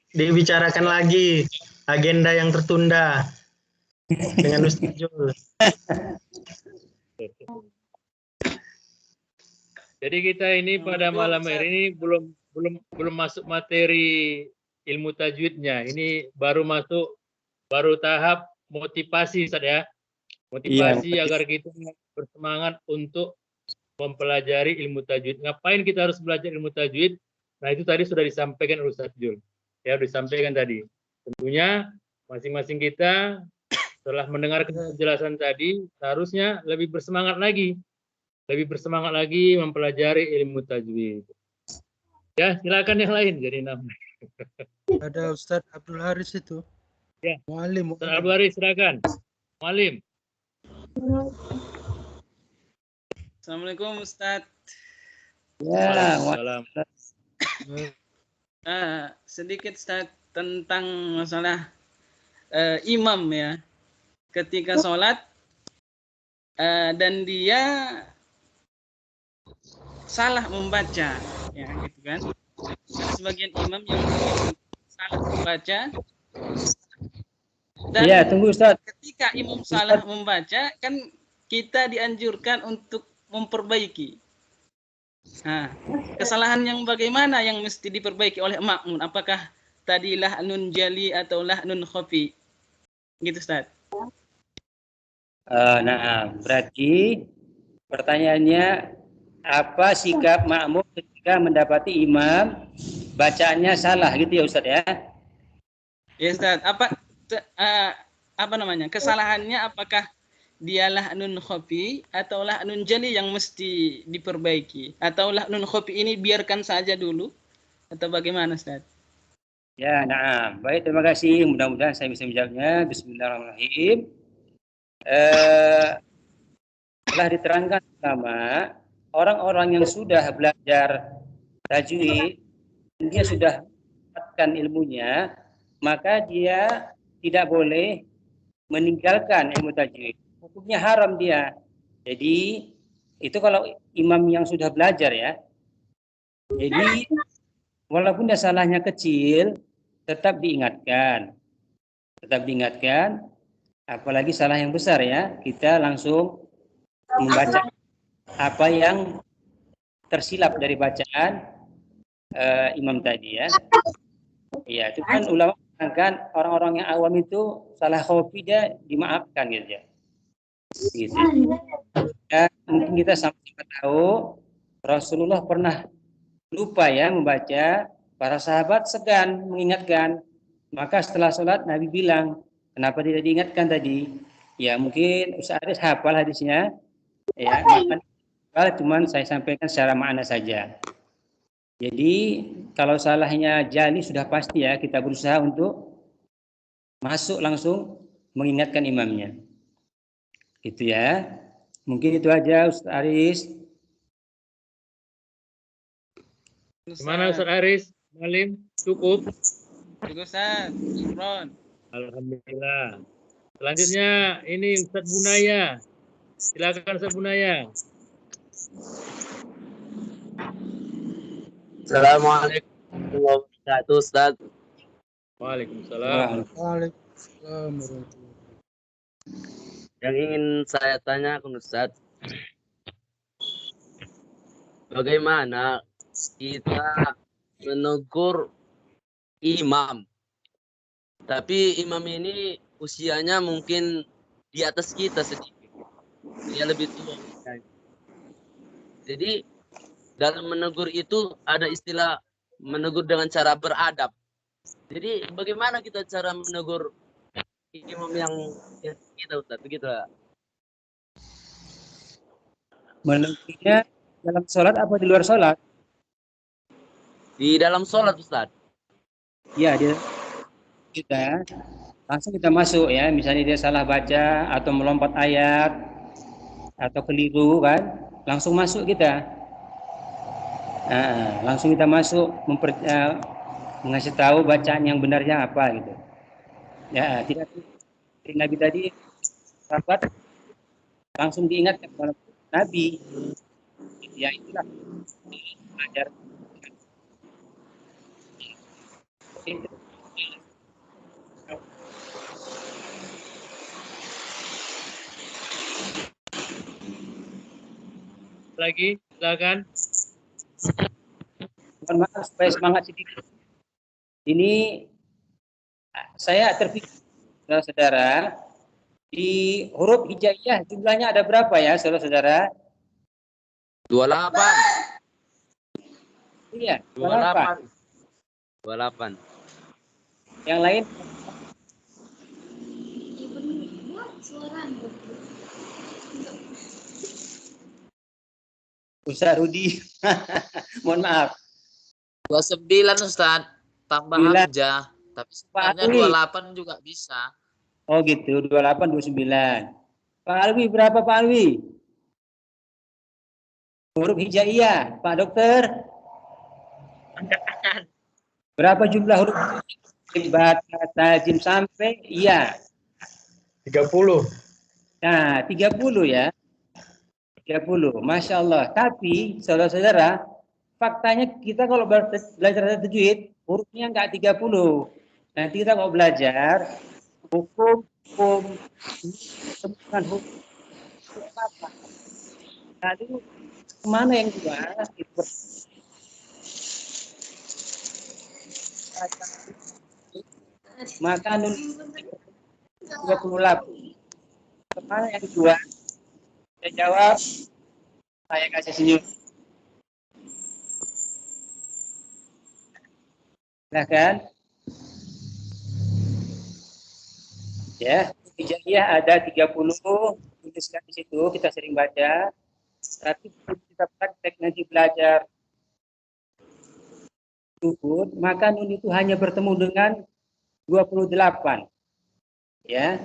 dibicarakan lagi agenda yang tertunda dengan Ustadz Jul. Jadi kita ini pada malam hari ini belum masuk materi ilmu tajwidnya. Ini baru tahap motivasi Ustaz ya. Motivasi agar kita bersemangat untuk mempelajari ilmu tajwid. Ngapain kita harus belajar ilmu tajwid? Nah, itu tadi sudah disampaikan oleh Ustaz Jul. Ya, disampaikan tadi. Tentunya masing-masing kita setelah mendengar penjelasan tadi harusnya lebih bersemangat lagi mempelajari ilmu tajwid. Ya, silakan yang lain jadi nama. Ada Ustadz Abdul Haris itu. Ya. Mualim. Ustaz Abdul Haris, silakan. Mualim. Assalamualaikum Ustadz. Ya, Waalaikumsalam. Sedikit Ustadz tentang masalah imam ya. Ketika sholat dan dia salah membaca, ya gitu kan. Sebagian imam yang salah membaca dan ya, tunggu Ustaz. ketika imam salah membaca kan kita dianjurkan untuk memperbaiki. Nah, kesalahan yang bagaimana yang mesti diperbaiki oleh makmum? Apakah tadi lahnun jali atau lahnun khafi? Gitu Ustaz. Nah, berarti pertanyaannya apa sikap makmum ketika mendapati imam bacaannya salah gitu ya Ustaz ya? Ya Ustaz, apa namanya? Kesalahannya apakah dialah nun khafi ataulah nun jali yang mesti diperbaiki, ataulah nun khafi ini biarkan saja dulu, atau bagaimana Ustaz? Ya, nah, baik, terima kasih. Mudah-mudahan saya bisa menjawabnya. Bismillahirrahmanirrahim. Telah diterangkan pertama, orang-orang yang sudah belajar tajwid, dia sudah mendapatkan ilmunya, maka dia tidak boleh meninggalkan ilmu tajwid. Hukumnya haram dia. Jadi itu kalau imam yang sudah belajar ya. Jadi walaupun dia salahnya kecil, tetap diingatkan. Tetap diingatkan, apalagi salah yang besar ya, kita langsung membaca apa yang tersilap dari bacaan imam tadi ya. Iya, itu kan ulama kan orang-orang yang awam itu salah khafi dia dimaafkan gitu ya. Gitu. Dan mungkin kita sama-sama tahu Rasulullah pernah lupa ya membaca, para sahabat segan mengingatkan. Maka setelah sholat Nabi bilang, kenapa tidak diingatkan tadi? Ya mungkin Ustaz Aris hafal hadisnya, ya cuman saya sampaikan secara makna saja. Jadi kalau salahnya jali sudah pasti ya, kita berusaha untuk masuk langsung mengingatkan imamnya. Gitu ya. Mungkin itu aja Ustaz Aris. Gimana Ustaz Aris? Malim, cukup? Cukup Ustaz. Syukron. Alhamdulillah. Selanjutnya ini Ustaz Bunaya. Silakan Ustaz Bunaya. Assalamualaikum warahmatullahi wabarakatuh, Ustaz. Waalaikumsalam. Waalaikumsalam. Yang ingin saya tanyakan, Ustaz, bagaimana kita menegur imam, tapi imam ini usianya mungkin di atas kita sedikit, dia lebih tua. Jadi dalam menegur itu ada istilah menegur dengan cara beradab. Jadi bagaimana kita cara menegur imam yang kita, Ustaz? Begitu lah. Menegurnya dalam sholat apa di luar sholat? Di dalam sholat, Ustaz. Ya, kita langsung kita masuk ya. Misalnya dia salah baca atau melompat ayat atau keliru kan, langsung masuk kita. Langsung kita masuk mengasih tahu bacaan yang benarnya apa gitu. Ya, tidak Nabi tadi sahabat langsung diingatkan kepada Nabi. Ya itulah belajar. Lagi, silakan. Mohon maaf supaya semangat sedikit. Ini saya terpikir, saudara, di huruf hijaiyah jumlahnya ada berapa ya, saudara-saudara? 28. Iya, 28. 28. Yang lain? Ustaz Rudi. Mohon maaf. 29 Ustaz, tambah hamzah. Tapi sebenarnya 28 juga bisa. Oh gitu, 28, 29. Pak Alwi, berapa Pak Alwi? Huruf hijaiyah, Pak Dokter. Berapa jumlah huruf baca tajim sampai iya? 30. Nah, 30 ya. 30, Masya Allah. Tapi, saudara-saudara, faktanya kita kalau belajar tajwid, hurufnya enggak 30. Nanti kita kalau belajar, hukum, temukan hukum apa? Lalu, kemana yang dua? Maka nun 28. Kemana yang kedua? Saya jawab, saya kasih senyum. Silahkan. Ya, hijaiyah ada 30, dituliskan di situ, kita sering baca. Tapi kita praktek nanti belajar sukun, maka nun itu hanya bertemu dengan 28. Ya.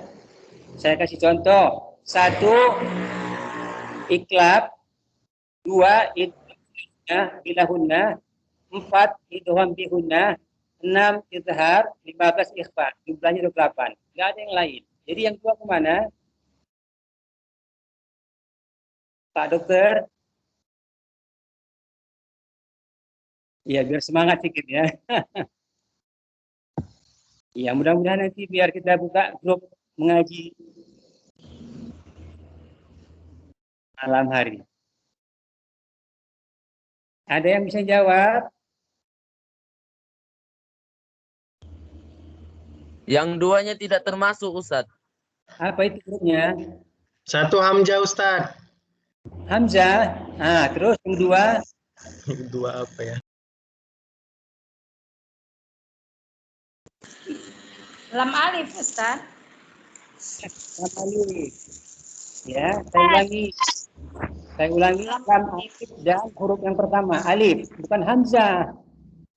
Saya kasih contoh. 1 iklab, 2 ilahunna, 4 idgham bihunna, 6 izhar, 15 ikhfa. Jumlahnya 28. Enggak ada yang lain. Jadi yang 2 kemana? Pak Dokter? Ya, biar semangat sedikit ya. Ya, mudah-mudahan nanti biar kita buka grup mengaji malam hari. Ada yang bisa jawab? Yang 2-nya tidak termasuk, Ustadz. Apa itu grupnya? 1 Hamzah Ustaz. Hamzah. Nah, terus yang 2? 2 apa ya? Lam alif, Ustaz. Lam alif. Ya, saya ulangi lam alif dan huruf yang pertama alif, bukan hamzah.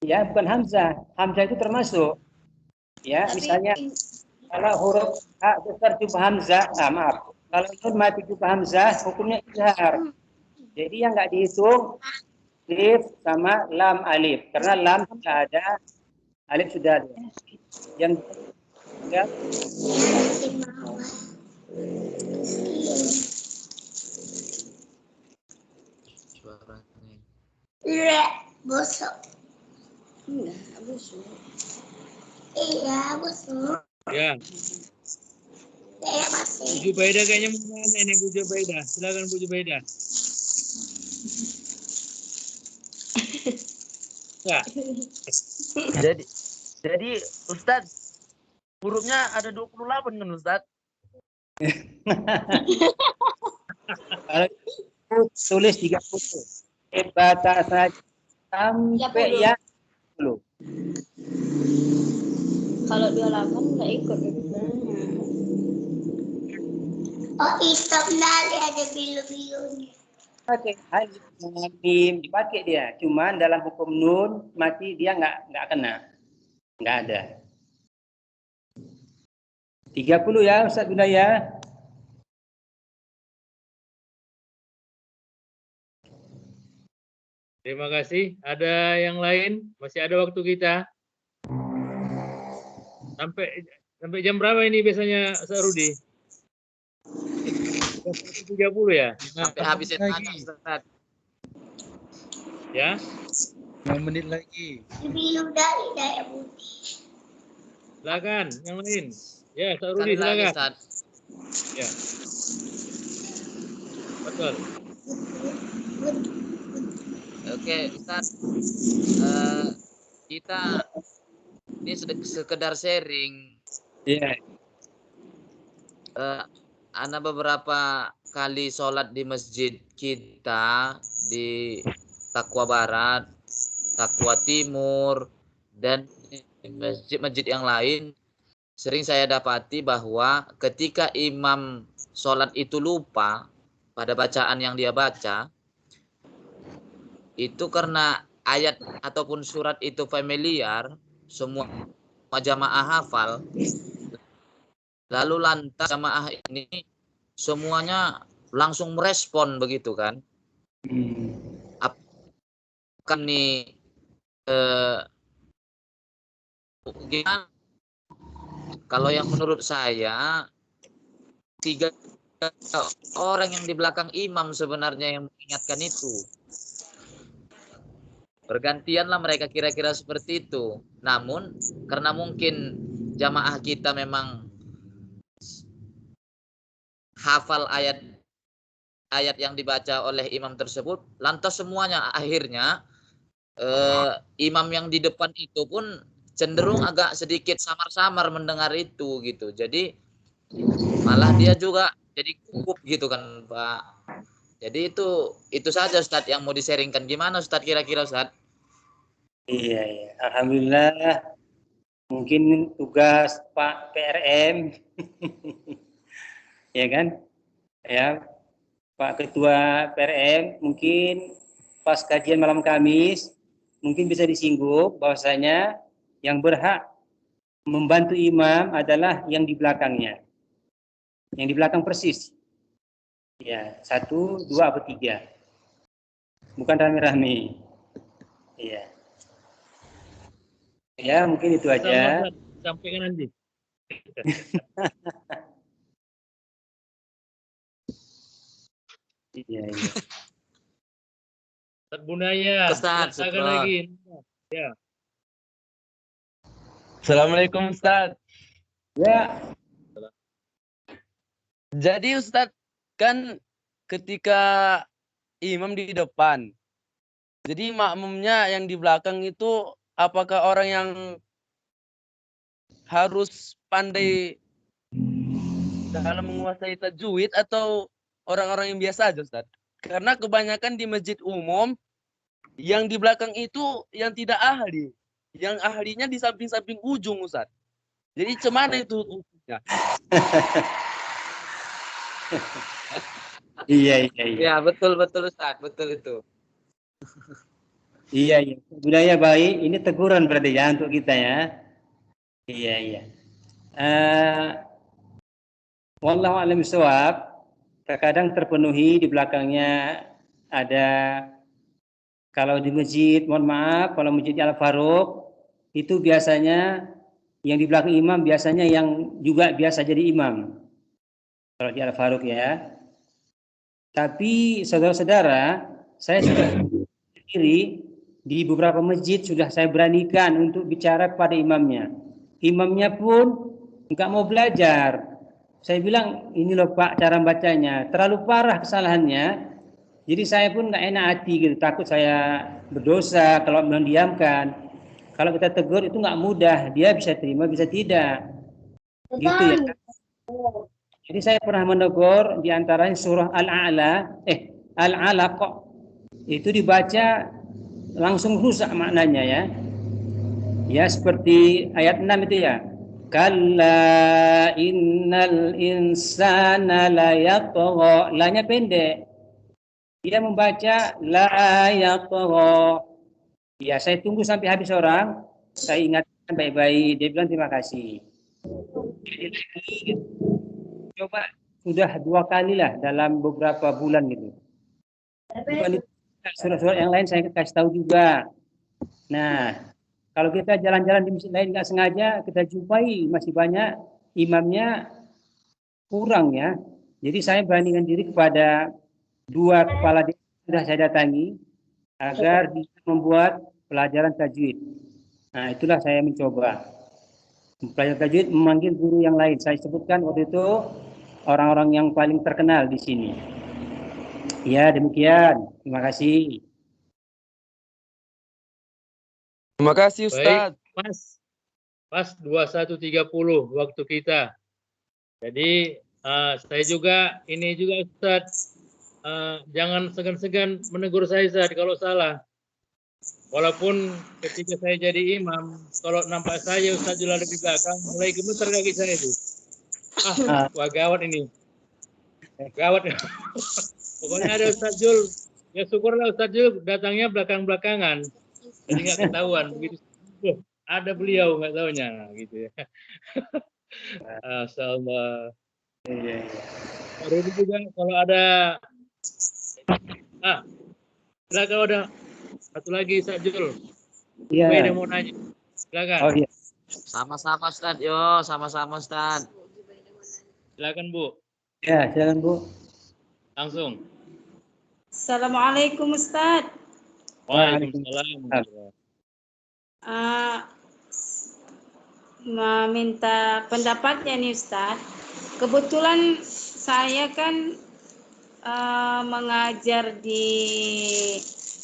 Ya, bukan hamzah. Hamzah itu termasuk. Ya, misalnya kalau huruf A besar jumpa hamzah, maaf. Kalau nun mati jumpa hamzah, hukumnya izhar. Jadi yang nggak dihitung alif sama lam alif, karena lam sudah ada, alif sudah ada. Yang ya, Suaranya. Bosok. Enggak, bosok. Iya, bosok. Ya, Saya masih. Bu Jubaida kayaknya mau nanya nih, Bu Jubaida. Silakan Bu Jubaida. Ya. Jadi Ustadz, hurufnya ada 28 kan Ustadz? kalau tulis 30. Batas saja sampai ya 10. Kalau 28 nggak ikut. Oh, hitam nali ada bilu-bilunya. Pakai alif dengan mim dipakai dia, cuman dalam hukum nun mati dia nggak kena, nggak ada. 30 ya Ustaz Budaya. Terima kasih. Ada yang lain? Masih ada waktu kita. Sampai jam berapa ini biasanya, Ustaz Rudi? 30 ya? Sampai habis Ustaz. Ya? 5 menit lagi. Bilu dari daya putih. Silakan, yang lain. Ya, Ustaz Sekali Rudi, lagi, silakan. Ustaz. Ya. Betul. Oke, Ustaz. Kita ini sekedar sharing. Iya. Ana beberapa kali sholat di masjid kita di Takwa Barat, Takwa Timur, dan masjid-masjid yang lain, sering saya dapati bahwa ketika imam sholat itu lupa pada bacaan yang dia baca, itu karena ayat ataupun surat itu familiar, semua jamaah hafal, lalu lantas jamaah ini semuanya langsung merespon begitu kan? Apakah nih gimana? Kalau yang menurut saya 3 orang yang di belakang imam sebenarnya yang mengingatkan itu. Bergantianlah mereka kira-kira seperti itu. Namun karena mungkin jamaah kita memang hafal ayat yang dibaca oleh imam tersebut, lantas semuanya akhirnya imam yang di depan itu pun cenderung agak sedikit samar-samar mendengar itu gitu. Jadi malah dia juga jadi gugup gitu kan, Pak. Jadi itu saja Ustadz yang mau di-sharingkan. Gimana Ustadz kira-kira Ustadz? Iya, iya. Alhamdulillah. Mungkin tugas Pak PRM. Ya kan? Ya, Pak Ketua PRM, mungkin pas kajian malam Kamis mungkin bisa disinggung bahwasanya yang berhak membantu imam adalah yang di belakangnya, yang di belakang persis. Ya, 1, 2, atau 3. Bukan rame-rame. Iya. Ya, mungkin itu Sama aja. Ustaz, sampaikan nanti. Iya. Ustaz Bunaya, Ustaz, silakan syukron. lagi. Ya. Assalamualaikum Ustaz. Ya. Jadi Ustaz, kan ketika imam di depan, jadi makmumnya yang di belakang itu apakah orang yang harus pandai dalam menguasai tajwid atau orang-orang yang biasa aja Ustaz? Karena kebanyakan di masjid umum yang di belakang itu yang tidak ahli. Yang ahlinya di samping-samping ujung Ustaz. Jadi cemana itu hukumnya? Iya. Ya, betul Ustaz, betul itu. Iya. Budaya baik, ini teguran berarti ya untuk kita ya. Iya. Wallahu a'lam bishawab. Terkadang terpenuhi di belakangnya ada, kalau di masjid, mohon maaf, kalau masjid Al-Faruq itu biasanya yang di belakang imam biasanya yang juga biasa jadi imam. Kalau di Al-Faruq ya. Tapi saudara-saudara, saya sudah sendiri di beberapa masjid sudah saya beranikan untuk bicara kepada imamnya. Imamnya pun nggak mau belajar. Saya bilang, ini loh Pak cara bacanya, terlalu parah kesalahannya. Jadi saya pun nggak enak hati gitu, takut saya berdosa kalau mendiamkan. Kalau kita tegur itu nggak mudah, dia bisa terima, bisa tidak. Gitu ya. Jadi saya pernah menegur di antaranya surah Al-Alaq itu dibaca langsung rusak maknanya ya. Ya seperti ayat 6 itu ya. Kalla innal insana la yatgha. La-nya pendek. Dia membaca la yatgha. Ya, saya tunggu sampai habis orang. Saya ingatkan baik-baik. Dia bilang terima kasih. Jadi, coba sudah 2 kali lah dalam beberapa bulan gitu. Bukan itu, surat-surat yang lain saya kasih tahu juga. Nah, kalau kita jalan-jalan di masjid lain nggak sengaja, kita jumpai masih banyak imamnya kurang ya. Jadi saya beranikan diri kepada 2 kepala desa sudah saya datangi agar bisa membuat pelajaran tajwid. Nah, itulah saya mencoba. Pelajaran tajwid memanggil guru yang lain. Saya sebutkan waktu itu orang-orang yang paling terkenal di sini. Ya, demikian. Terima kasih. Terima kasih Ustaz. Baik, pas 21.30 waktu kita. Jadi saya juga Ustaz, jangan segan-segan menegur saya Ustaz kalau salah. Walaupun ketika saya jadi imam, kalau nampak saya Ustaz Jul ada di belakang, mulai gemeter kaki saya itu. Wah gawat ini. Gawat. Pokoknya ada Ustaz Jul. Ya syukurlah Ustaz Jul datangnya belakang-belakangan. Jadi nggak ketahuan begitu. Ada beliau nggak tahunya gitu ya. Masyaallah. Ini juga kalau ada silakan ada satu lagi Sajul. Iya. Ada mau nanya. Silakan. Oh iya. Sama-sama Ustaz, yo, sama-sama Ustaz. Silakan Bu. Ya, silakan Bu. Langsung. Assalamualaikum Ustaz. Waalaikumsalam. Meminta pendapatnya nih Ustaz. Kebetulan saya kan mengajar di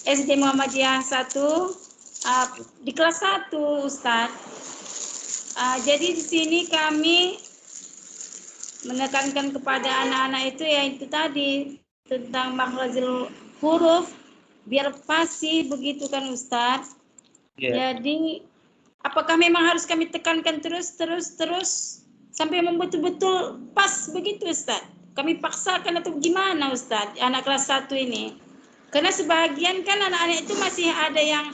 SD Muhammadiyah 1 di kelas 1 Ustaz. Jadi di sini kami menekankan kepada anak-anak itu ya itu tadi tentang makhrajul huruf biar pasti begitu kan Ustaz. Jadi apakah memang harus kami tekankan terus sampai betul-betul pas begitu Ustaz? kami paksakan atau gimana Ustadz, anak kelas 1 ini? Karena sebagian kan anak-anak itu masih ada yang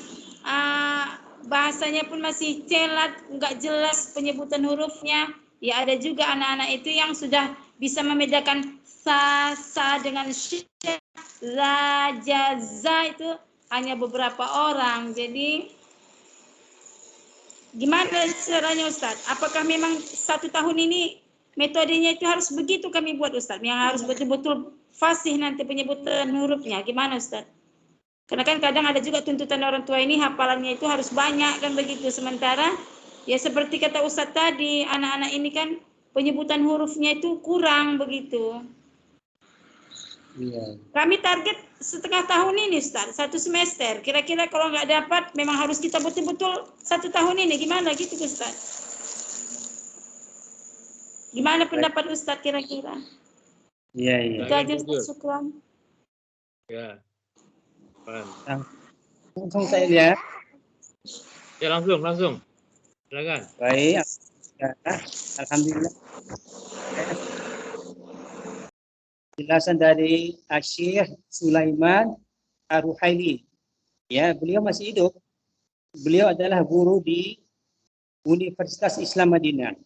bahasanya pun masih celat, nggak jelas penyebutan hurufnya. Ya ada juga anak-anak itu yang sudah bisa membedakan sa dengan sya, la, jaza itu hanya beberapa orang. Jadi gimana caranya Ustadz? Apakah memang 1 tahun ini metodenya itu harus begitu kami buat Ustadz? Yang harus betul-betul fasih nanti penyebutan hurufnya. Gimana Ustadz? Karena kan kadang ada juga tuntutan orang tua ini hafalannya itu harus banyak kan begitu. Sementara ya seperti kata Ustadz tadi, anak-anak ini kan penyebutan hurufnya itu kurang begitu. Iya. Kami target setengah tahun ini Ustaz, 1 semester. Kira-kira kalau nggak dapat memang harus kita betul-betul 1 tahun ini. Gimana gitu Ustaz? Gimana pendapat Ustaz kira-kira? Iya, iya. Itu aja Ustaz, syukran. Ya. Langsung saya lihat. Ya langsung. Silakan. Baik. Alhamdulillah. Penjelasan dari Syekh Sulaiman Ar-Ruhaili. Ya, beliau masih hidup. Beliau adalah guru di Universitas Islam Madinah.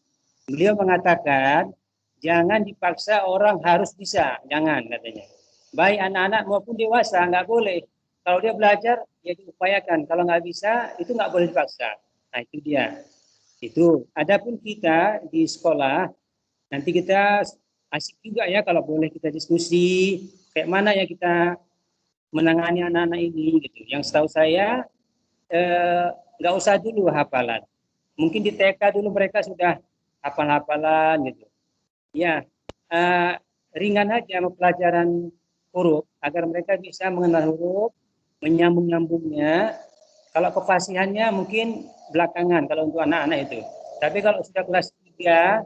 Beliau mengatakan, jangan dipaksa orang harus bisa. Jangan katanya. Baik anak-anak maupun dewasa, nggak boleh. Kalau dia belajar, ya diupayakan. Kalau nggak bisa, itu nggak boleh dipaksa. Nah, itu dia. Itu. Adapun kita di sekolah, nanti kita asik juga ya kalau boleh kita diskusi kayak mana ya kita menangani anak-anak ini gitu. Yang setahu saya nggak usah dulu hafalan. Mungkin di TK dulu mereka sudah hafal-hafalan gitu. Ya, ringan aja pelajaran huruf agar mereka bisa mengenal huruf, menyambung-nyambungnya. Kalau kefasihannya mungkin belakangan kalau untuk anak-anak itu. Tapi kalau sudah kelas 3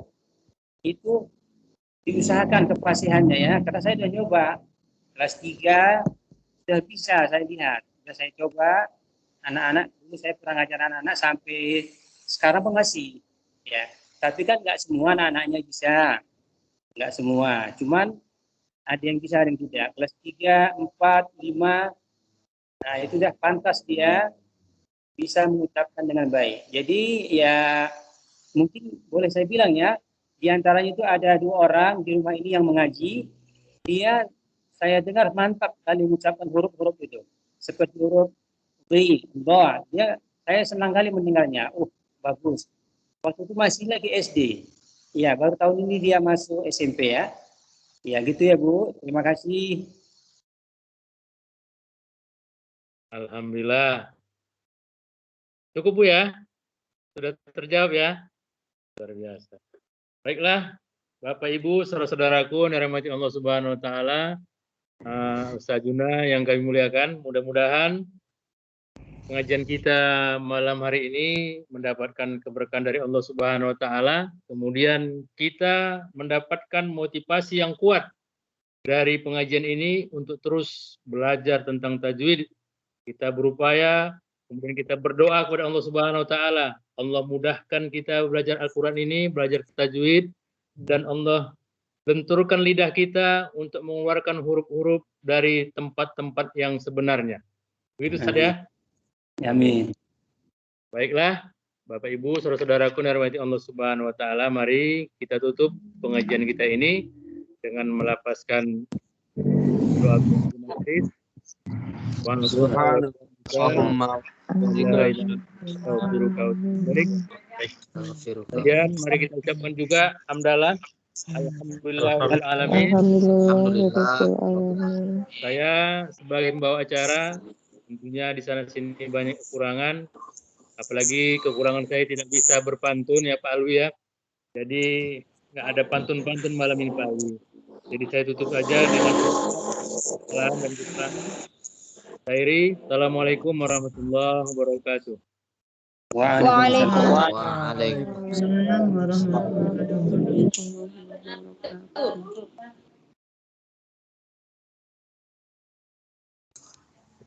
itu diusahakan kefasihannya ya, karena saya sudah nyoba kelas 3 sudah bisa saya lihat, sudah saya coba anak-anak dulu saya pernah ngajar anak-anak sampai sekarang pun masih ya, tapi kan nggak semua anak-anaknya bisa, nggak semua, cuman ada yang bisa ada yang tidak. Kelas 3, 4, 5, nah itu sudah pantas dia bisa mengucapkan dengan baik. Jadi ya mungkin boleh saya bilang ya, di antaranya itu ada 2 orang di rumah ini yang mengaji. Dia saya dengar mantap kali mengucapkan huruf-huruf itu. Seperti huruf B, Doa. Saya senang kali mendengarnya. Bagus. Waktu itu masih lagi SD. Ya, baru tahun ini dia masuk SMP ya. Ya, gitu ya Bu. Terima kasih. Alhamdulillah. Cukup Bu ya? Sudah terjawab ya? Luar biasa. Baiklah, Bapak Ibu, saudara-saudaraku yang dirahmati Allah Subhanahu wa taala, Ustaz Juna yang kami muliakan, mudah-mudahan pengajian kita malam hari ini mendapatkan keberkahan dari Allah Subhanahu wa taala, kemudian kita mendapatkan motivasi yang kuat dari pengajian ini untuk terus belajar tentang tajwid. Kita berupaya, kemudian kita berdoa kepada Allah Subhanahu wa taala. Allah mudahkan kita belajar Al-Quran ini, belajar tajwid, dan Allah benturkan lidah kita untuk mengeluarkan huruf-huruf dari tempat-tempat yang sebenarnya. Begitu Ustaz ya? Amin. Baiklah, Bapak Ibu, saudara-saudaraku yang dirahmati Allah Subhanahu wa taala, mari kita tutup pengajian kita ini dengan melafazkan doa kunutis. Allahumma kemudian mari kita ucapkan juga hamdalah. Alhamdulillahirabbil alamin. Saya sebagai pembawa acara tentunya di sana sini banyak kekurangan, apalagi kekurangan saya tidak bisa berpantun ya Pak Alwi ya. Jadi nggak ada pantun-pantun malam ini Pak Alwi. Jadi saya tutup saja dengan salam dan kita. Assalamualaikum warahmatullahi wabarakatuh. Waalaikumsalam warahmatullahi wabarakatuh.